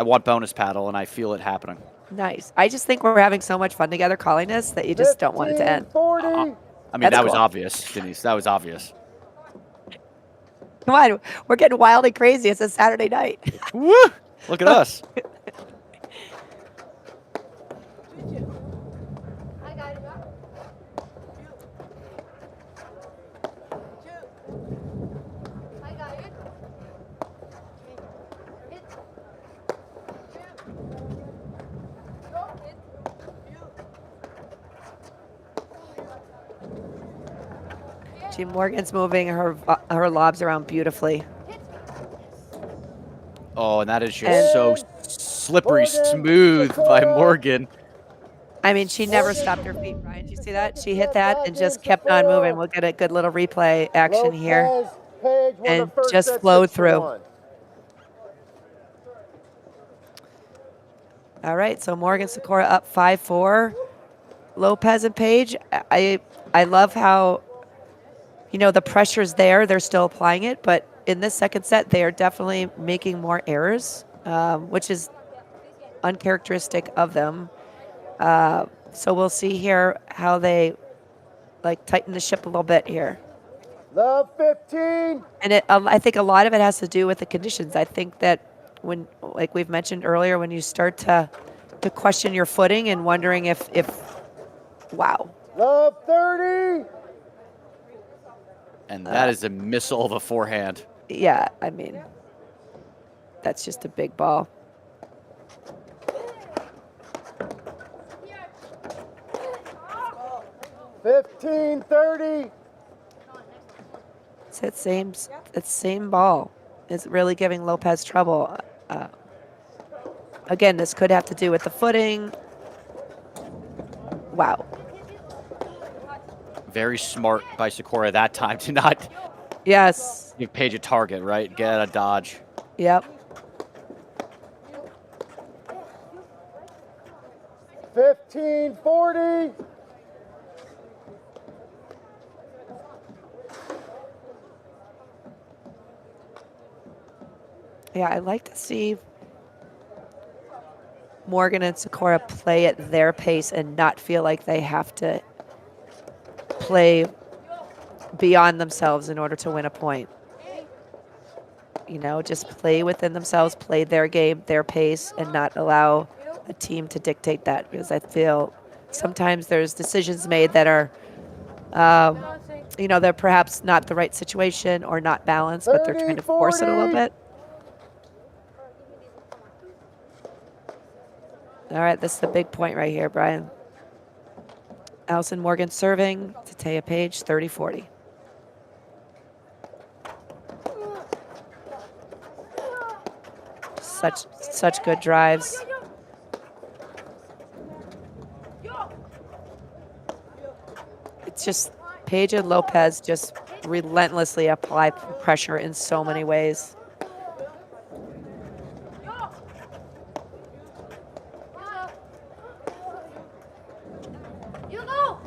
want bonus paddle, and I feel it happening. Nice. I just think we're having so much fun together calling this that you just don't want it to end. 40. I mean, That's that was cool. obvious, Denise. That was obvious. Come on, we're getting wild and crazy. It's a Saturday night. Woo! Look at us. I got it. I got it. Hit. Go. Hit. Gee, Morgan's moving her lobs around beautifully. Oh, and that is just And- so slippery smooth by Morgan. I mean, she never stopped her feet, Ryan. Did you see that? She hit that and just kept on moving. We'll get a good little replay action here. Lopez, Page won And the first just set, flowed 6-1. All right, so Morgan Sikora up 5-4. Lopez and Page, I love how, the pressure's there. They're still applying it, but in this second set, they are definitely making more errors, which is uncharacteristic of them. So we'll see here how they tighten the ship a little bit here. Love 15. And I think a lot of it has to do with the conditions. I think that when, like we've mentioned earlier, when you start to question your footing and wondering if wow. Love 30. And that is a missile of a forehand. Yeah, I mean, that's just a big ball. Fifteen 30. It's that same ball is really giving Lopez trouble. Again, this could have to do with the footing. Wow. Very smart by Sikora that time to not Yes. give Page a target, right? Get out of dodge. Yep. 15 40. Yeah, I like to see Morgan and Sikora play at their pace and not feel like they have to play beyond themselves in order to win a point. Just play within themselves, play their game, their pace, and not allow a team to dictate that. Because I feel sometimes there's decisions made that are, they're perhaps not the right situation or not balanced, but they're trying to force it a little 30-40. bit. All right, this is the big point right here, Brian. Allison Morgan serving to Taya Page, 30-40. Such good drives. It's just Page and Lopez just relentlessly apply pressure in so many ways. You go.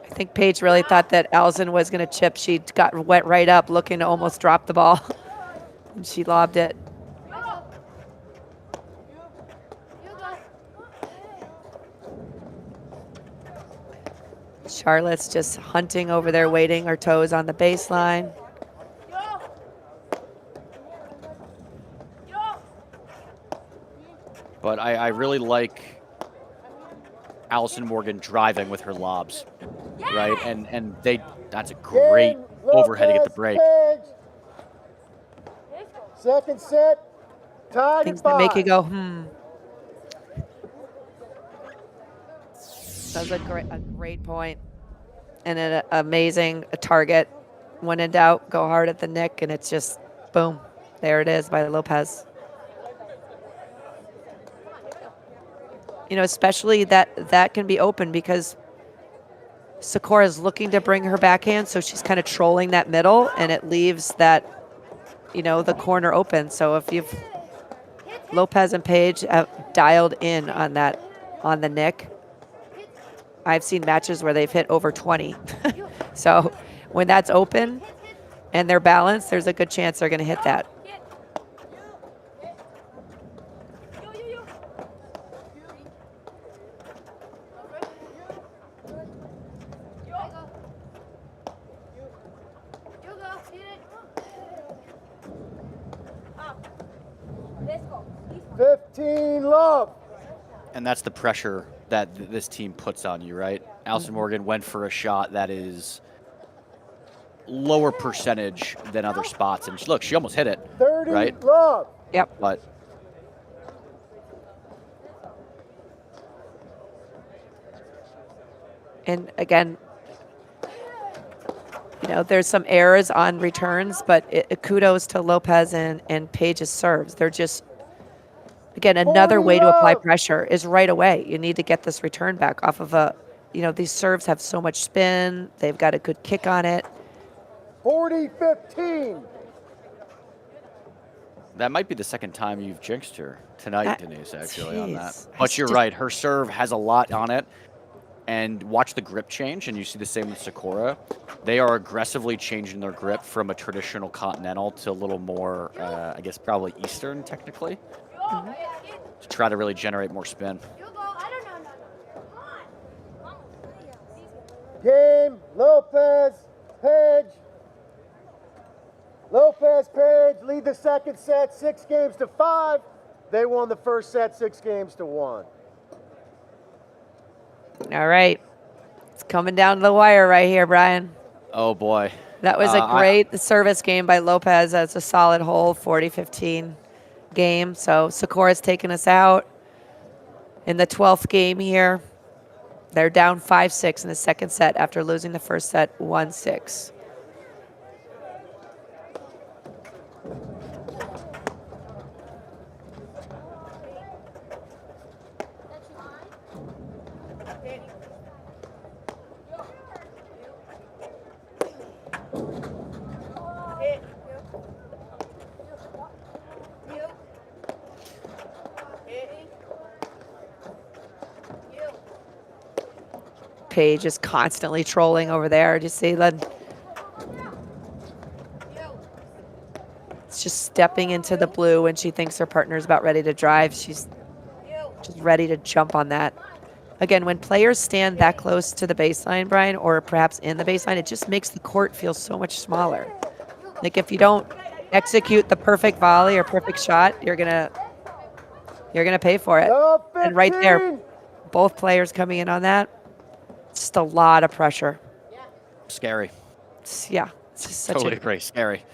I think Paige really thought that Allison was going to chip. She went right up looking to almost drop the ball. And she lobbed it. Charlotte's just hunting over there, waiting her toes on the baseline. But I really like Allison Morgan driving with her lobs, right? And that's a great Game, overhead to get the Lopez, break. Page. Second set, tied Things at that make you 5. go, That was a great point. And an amazing target. When in doubt, go hard at the nick, and it's just, boom. There it is by Lopez. Especially that can be open because Sikora is looking to bring her backhand, so she's kind of trolling that middle, and it leaves that, the corner open. So if you've Lopez and Page have dialed in on the nick, I've seen matches where they've hit over 20. So when that's open and they're balanced, there's a good chance they're going to hit that. And that's the pressure that this team puts on you, right? Allison Morgan went for a shot that is lower percentage than other spots. And look, she almost hit it, 30 right? love. Yep. But And again, you know, there's some errors on returns, but kudos to Lopez and Pejic serves. They're just, again, another 40 way to apply love. pressure is right away. You need to get this return back off of a, you know, these serves have so much spin. They've got a good kick on it. 40-15. that might be the second time you've jinxed her tonight, Denise, actually, on that. Jeez. But you're right. Her serve has a lot on it. And watch the grip change, and you see the same with Sikora. They are aggressively changing their grip from a traditional continental to a little more, I guess, probably Eastern, technically, to try to really generate more spin. Game, Lopez, Page. Lopez, Page lead the second set 6-5. They won the first set 6-1. All right. It's coming down to the wire right here, Brian. Oh, boy. That was a great service game by Lopez. That's a solid hole, 40-15 game. So Sikora's taking us out in the 12th game here. They're down 5-6 in the second set after losing the first set 1-6. Paige is constantly trolling over there. Do you see that? It's just stepping into the blue when she thinks her partner's about ready to drive. She's just ready to jump on that. Again, when players stand that close to the baseline, Brian, or perhaps in the baseline, it just makes the court feel so much smaller. Like if you don't execute the perfect volley or perfect shot, you're gonna pay for it. And right there, both players coming in on that. Just a lot of pressure. Scary. Yeah, it's just such Totally a agree. Scary.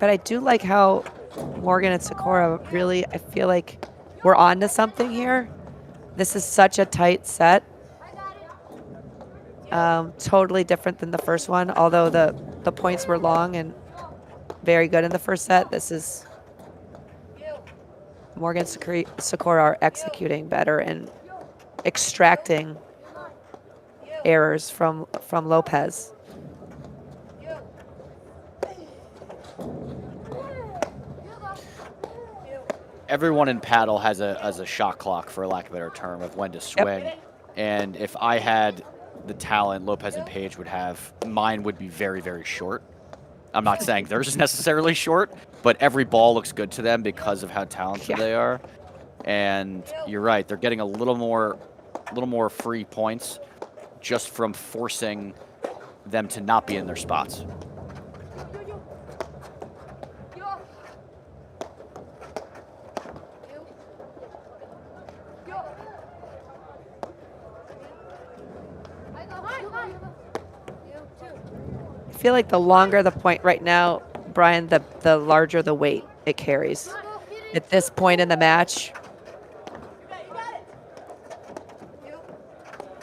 But I do like how Morgan and Sikora really, I feel like we're on to something here. This is such a tight set. Totally different than the first one, although the points were long and very good in the first set. This is Morgan and Sikora are executing better and extracting errors from Lopez. Everyone in paddle has a shot clock, for lack of a better term, of when to swing. Yep. And if I had the talent Lopez and Page would have, mine would be very, very short. I'm not saying theirs is necessarily short, but every ball looks good to them because of how talented they are. And you're right, they're getting a little more free points just from forcing them to not be in their spots. I feel like the longer the point right now, Brian, the larger the weight it carries. At this point in the match,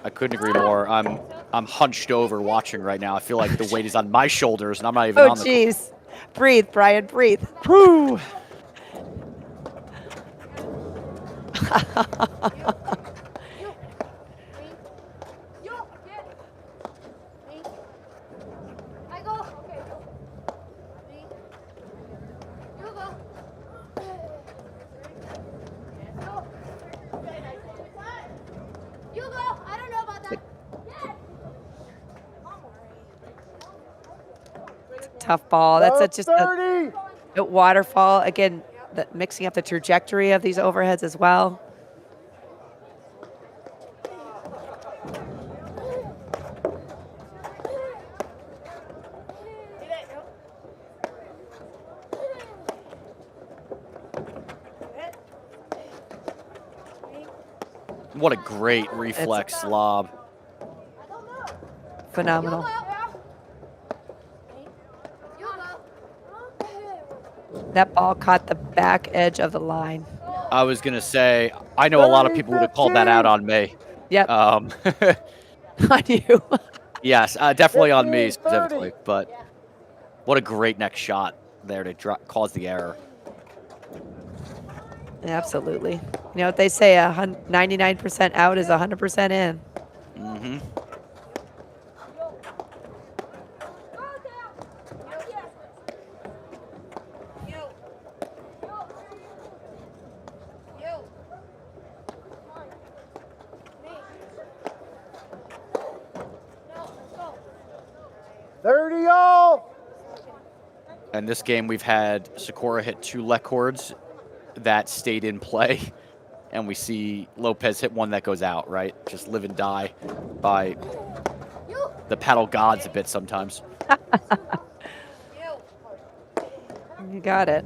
I couldn't agree more. I'm hunched over watching right now. I feel like the weight is on my shoulders, and I'm not even on the. Oh, jeez. Breathe, Brian, breathe. Whew. Tough ball. That's just a waterfall. Again, mixing up the trajectory of these overheads as well. What a great reflex lob. Phenomenal. That ball caught the back edge of the line. I was going to say, I know a lot of people would have called that out on me. Yep. Um, On you. yes, definitely on me 15-30. specifically. But what a great next shot there to cause the error. Absolutely. You know what they say, 99% out is 100% in. Mm-hmm. All. And this game, we've had Sikora hit 2 let cords that stayed in play. And we see Lopez hit one that goes out, right? Just live and die by the paddle gods a bit sometimes. You got it.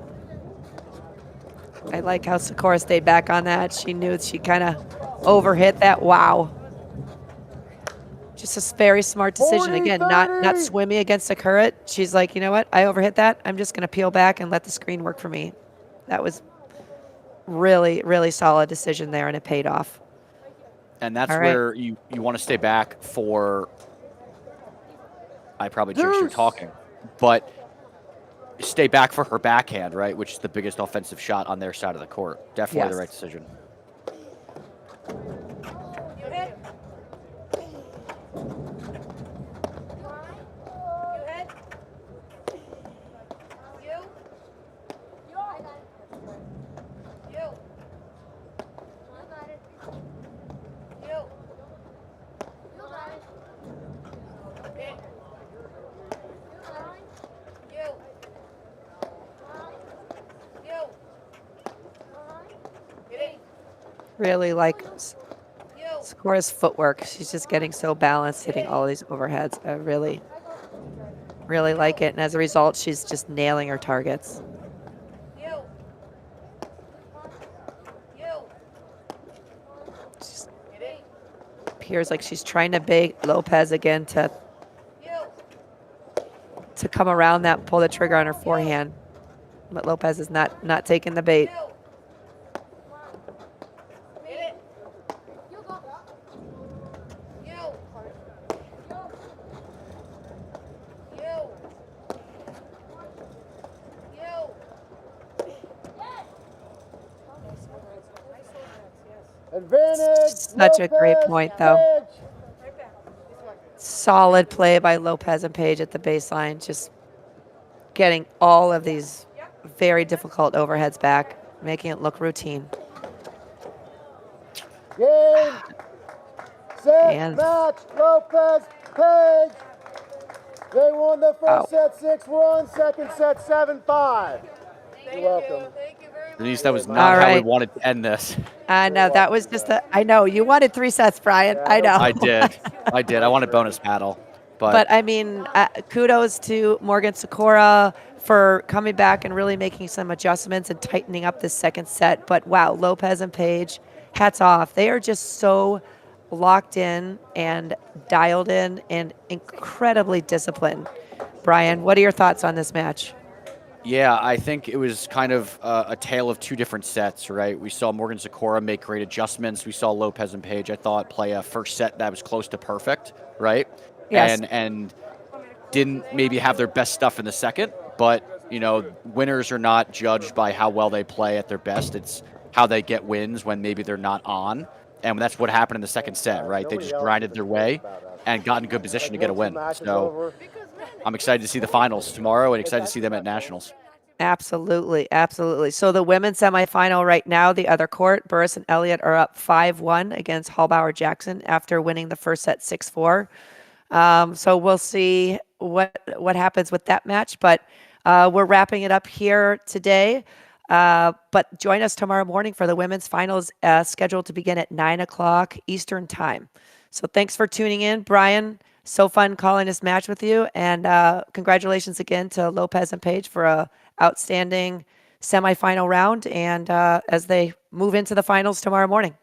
I like how Sikora stayed back on that. She knew she kind of overhit that. Wow. Just a very smart decision. Again, not swimming against the current. She's like, you know what? I overhit that. I'm just going to peel back and let the screen work for me. That was really, really solid decision there, and it paid off. And that's All right. where you want to stay back for. I probably jinxed you talking, but stay back for her backhand, right? Which is the biggest offensive shot on their side of the court. Definitely the right decision. Really like Sikora's footwork. She's just getting so balanced, hitting all these overheads. I really, really like it. And as a result, she's just nailing her targets. Just appears like she's trying to bait Lopez again to come around that, pull the trigger on her forehand. But Lopez is not taking the bait. Advantage. Such a great point, though. Solid play by Lopez and Page at the baseline, just getting all of these very difficult overheads back, making it look routine. Game. Set. And- Match. Lopez. Page. They won the first Wow. set 6-1, second set 7-5. You're welcome. Denise, that was not All how we right. wanted to end this. I know, that was just I know, you wanted 3 sets, Brian. I know. I did. I wanted bonus paddle. But I mean, kudos to Morgan Sikora for coming back and really making some adjustments and tightening up this second set. But wow, Lopez and Page, hats off. They are just so locked in and dialed in and incredibly disciplined. Brian, what are your thoughts on this match? Yeah, I think it was kind of a tale of 2 different sets, right? We saw Morgan Sikora make great adjustments. We saw Lopez and Page, I thought, play a first set that was close to perfect, right? Yes. And didn't maybe have their best stuff in the second, but, you know, winners are not judged by how well they play at their best. It's how they get wins when maybe they're not on. And that's what happened in the second set, right? They just grinded their way and got in good position to get a win. So I'm excited to see the finals tomorrow and excited to see them at Nationals. Absolutely, absolutely. So the women's semifinal right now, the other court, Burris and Elliott are up 5-1 against Hallbauer Jackson after winning the first set 6-4. So we'll see what happens with that match, but we're wrapping it up here today. But join us tomorrow morning for the women's finals scheduled to begin at 9 o'clock Eastern time. So thanks for tuning in, Brian. So fun calling this match with you. And congratulations again to Lopez and Page for a outstanding semifinal round and as they move into the finals tomorrow morning.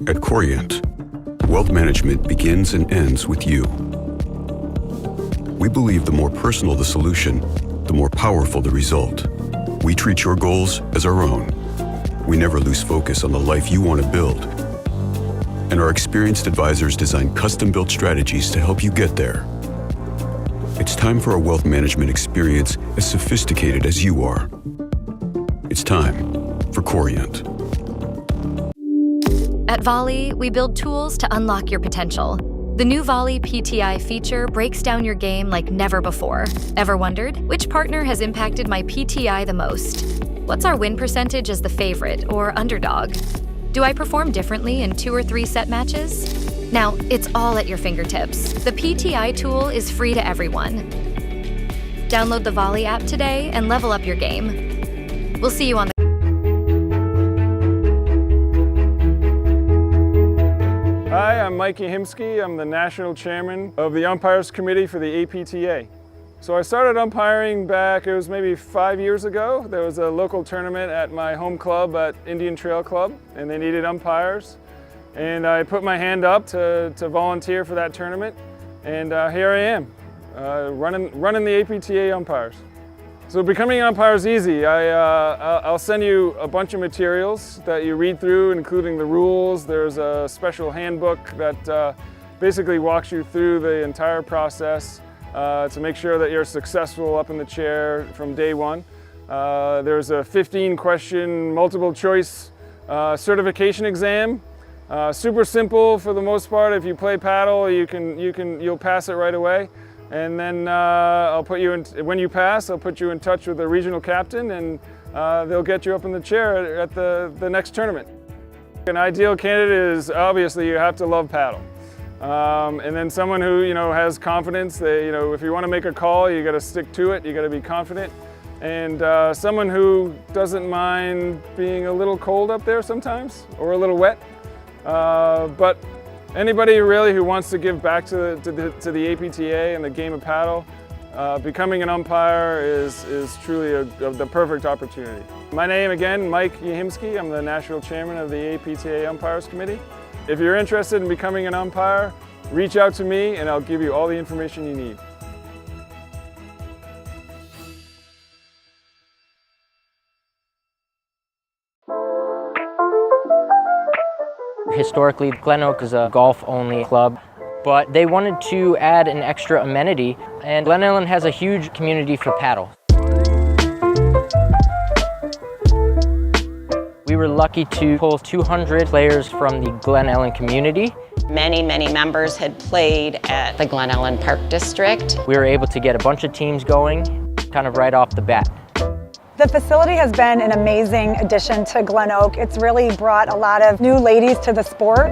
At Corient, wealth management begins and ends with you. We believe the more personal the solution, the more powerful the result. We treat your goals as our own. We never lose focus on the life you want to build. And our experienced advisors design custom-built strategies to help you get there. It's time for a wealth management experience as sophisticated as you are. It's time for Corient. At Volley, we build tools to unlock your potential. The new Volley PTI feature breaks down your game like never before. Ever wondered, which partner has impacted my PTI the most? What's our win percentage as the favorite or underdog? Do I perform differently in 2 or 3 set matches? Now, it's all at your fingertips. The PTI tool is free to everyone. Download the Volley app today and level up your game. We'll see you on the Hi, I'm Mike Yahimski. I'm the National Chairman of the Umpires Committee for the APTA. So I started umpiring back, it was maybe 5 years ago. There was a local tournament at my home club at Indian Trail Club, and they needed umpires. And I put my hand up to volunteer for that tournament, and here I am, running the APTA umpires. So becoming an umpire is easy. I'll send you a bunch of materials that you read through, including the rules. There's a special handbook that basically walks you through the entire process to make sure that you're successful up in the chair from day one. There's a 15-question multiple choice certification exam. Super simple for the most part. If you play paddle, you'll pass it right away. And then I'll put you in, when you pass, I'll put you in touch with the regional captain, and they'll get you up in the chair at the next tournament. An ideal candidate is obviously you have to love paddle. And then someone who has confidence. If you want to make a call, you got to stick to it. You got to be confident. And someone who doesn't mind being a little cold up there sometimes, or a little wet. But anybody really who wants to give back to the APTA and the game of paddle, becoming an umpire is truly the perfect opportunity. My name again, Mike Yahimski. I'm the National Chairman of the APTA Umpires Committee. If you're interested in becoming an umpire, reach out to me and I'll give you all the information you need. Historically, Glen Oak is a golf-only club, but they wanted to add an extra amenity, and Glen Ellen has a huge community for paddle. We were lucky to pull 200 players from the Glen Ellen community. Many members had played at the Glen Ellen Park District. We were able to get a bunch of teams going, kind of right off the bat. The facility has been an amazing addition to Glen Oak. It's really brought a lot of new ladies to the sport.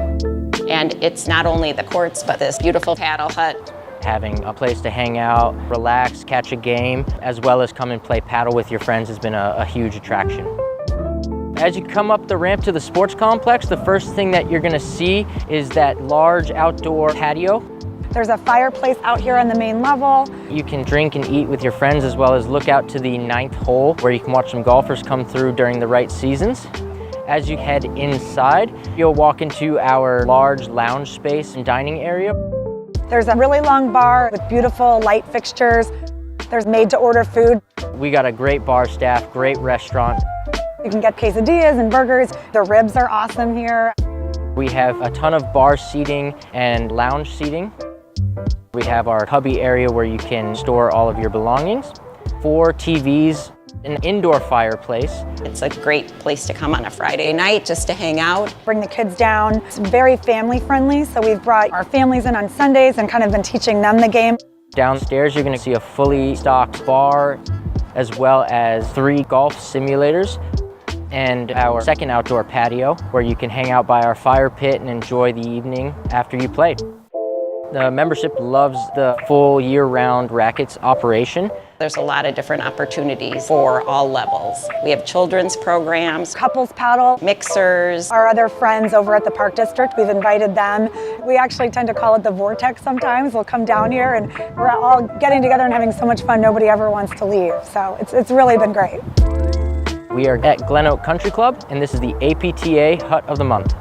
And it's not only the courts, but this beautiful paddle hut. Having a place to hang out, relax, catch a game, as well as come and play paddle with your friends has been a huge attraction. As you come up the ramp to the sports complex, the first thing that you're going to see is that large outdoor patio. There's a fireplace out here on the main level. You can drink and eat with your friends, as well as look out to the 9th hole where you can watch some golfers come through during the right seasons. As you head inside, you'll walk into our large lounge space and dining area. There's a really long bar with beautiful light fixtures. There's made-to-order food. We got a great bar staff, great restaurant. You can get quesadillas and burgers. The ribs are awesome here. We have a ton of bar seating and lounge seating. We have our hubby area where you can store all of your belongings, 4 TVs, an indoor fireplace. It's a great place to come on a Friday night just to hang out. Bring the kids down. It's very family friendly, so we've brought our families in on Sundays and kind of been teaching them the game. Downstairs you're going to see a fully stocked bar, as well as 3 golf simulators, and our second outdoor patio where you can hang out by our fire pit and enjoy the evening after you play. The membership loves the full year-round rackets operation. There's a lot of different opportunities for all levels. We have children's programs, couples paddle, mixers. Our other friends over at the Park District, we've invited them. We actually tend to call it the vortex sometimes. We'll come down here and we're all getting together and having so much fun, nobody ever wants to leave. So it's really been great. We are at Glen Oak Country Club, and this is the APTA Hut of the Month.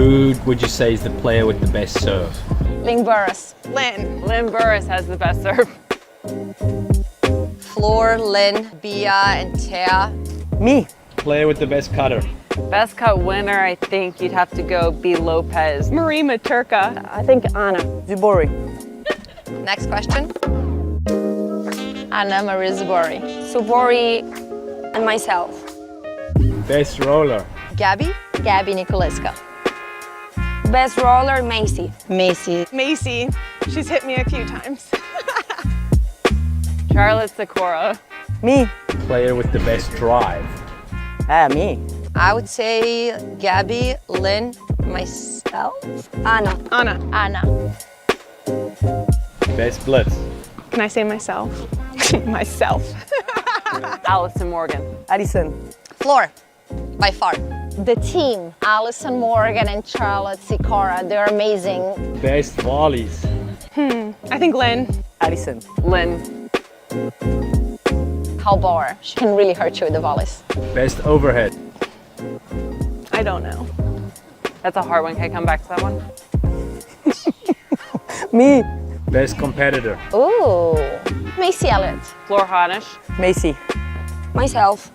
Who would you say is the player with the best serve? Lynn Burris. Lynn Burris has the best serve. Floor, Lynn, Bia, and Thea. Me. Player with the best cutter? Best cut winner, I think you'd have to go be Lopez. Marie Maturka. I think Anna. Zubori. Next question. Anna Marie Zubori. Zubori and myself. Best roller? Gabby Nicoleska. Best roller, Macy. Macy. She's hit me a few times. Charlotte Sikora. Me. Player with the best drive? Me. I would say Gabby, Lynn, myself. Anna. Best blitz? Can I say myself? Myself. Allison Morgan. Addison. Floor, by far. The team, Allison Morgan and Charlotte Sikora, they're amazing. Best volleys? I think Lynn. Addison. Lynn. Halbauer, she can really hurt you with the volleys. Best overhead? I don't know. That's a hard one. Can I come back to that one? Me. Best competitor? Ooh, Macy Elliott. Floor Honish. Macy. Myself.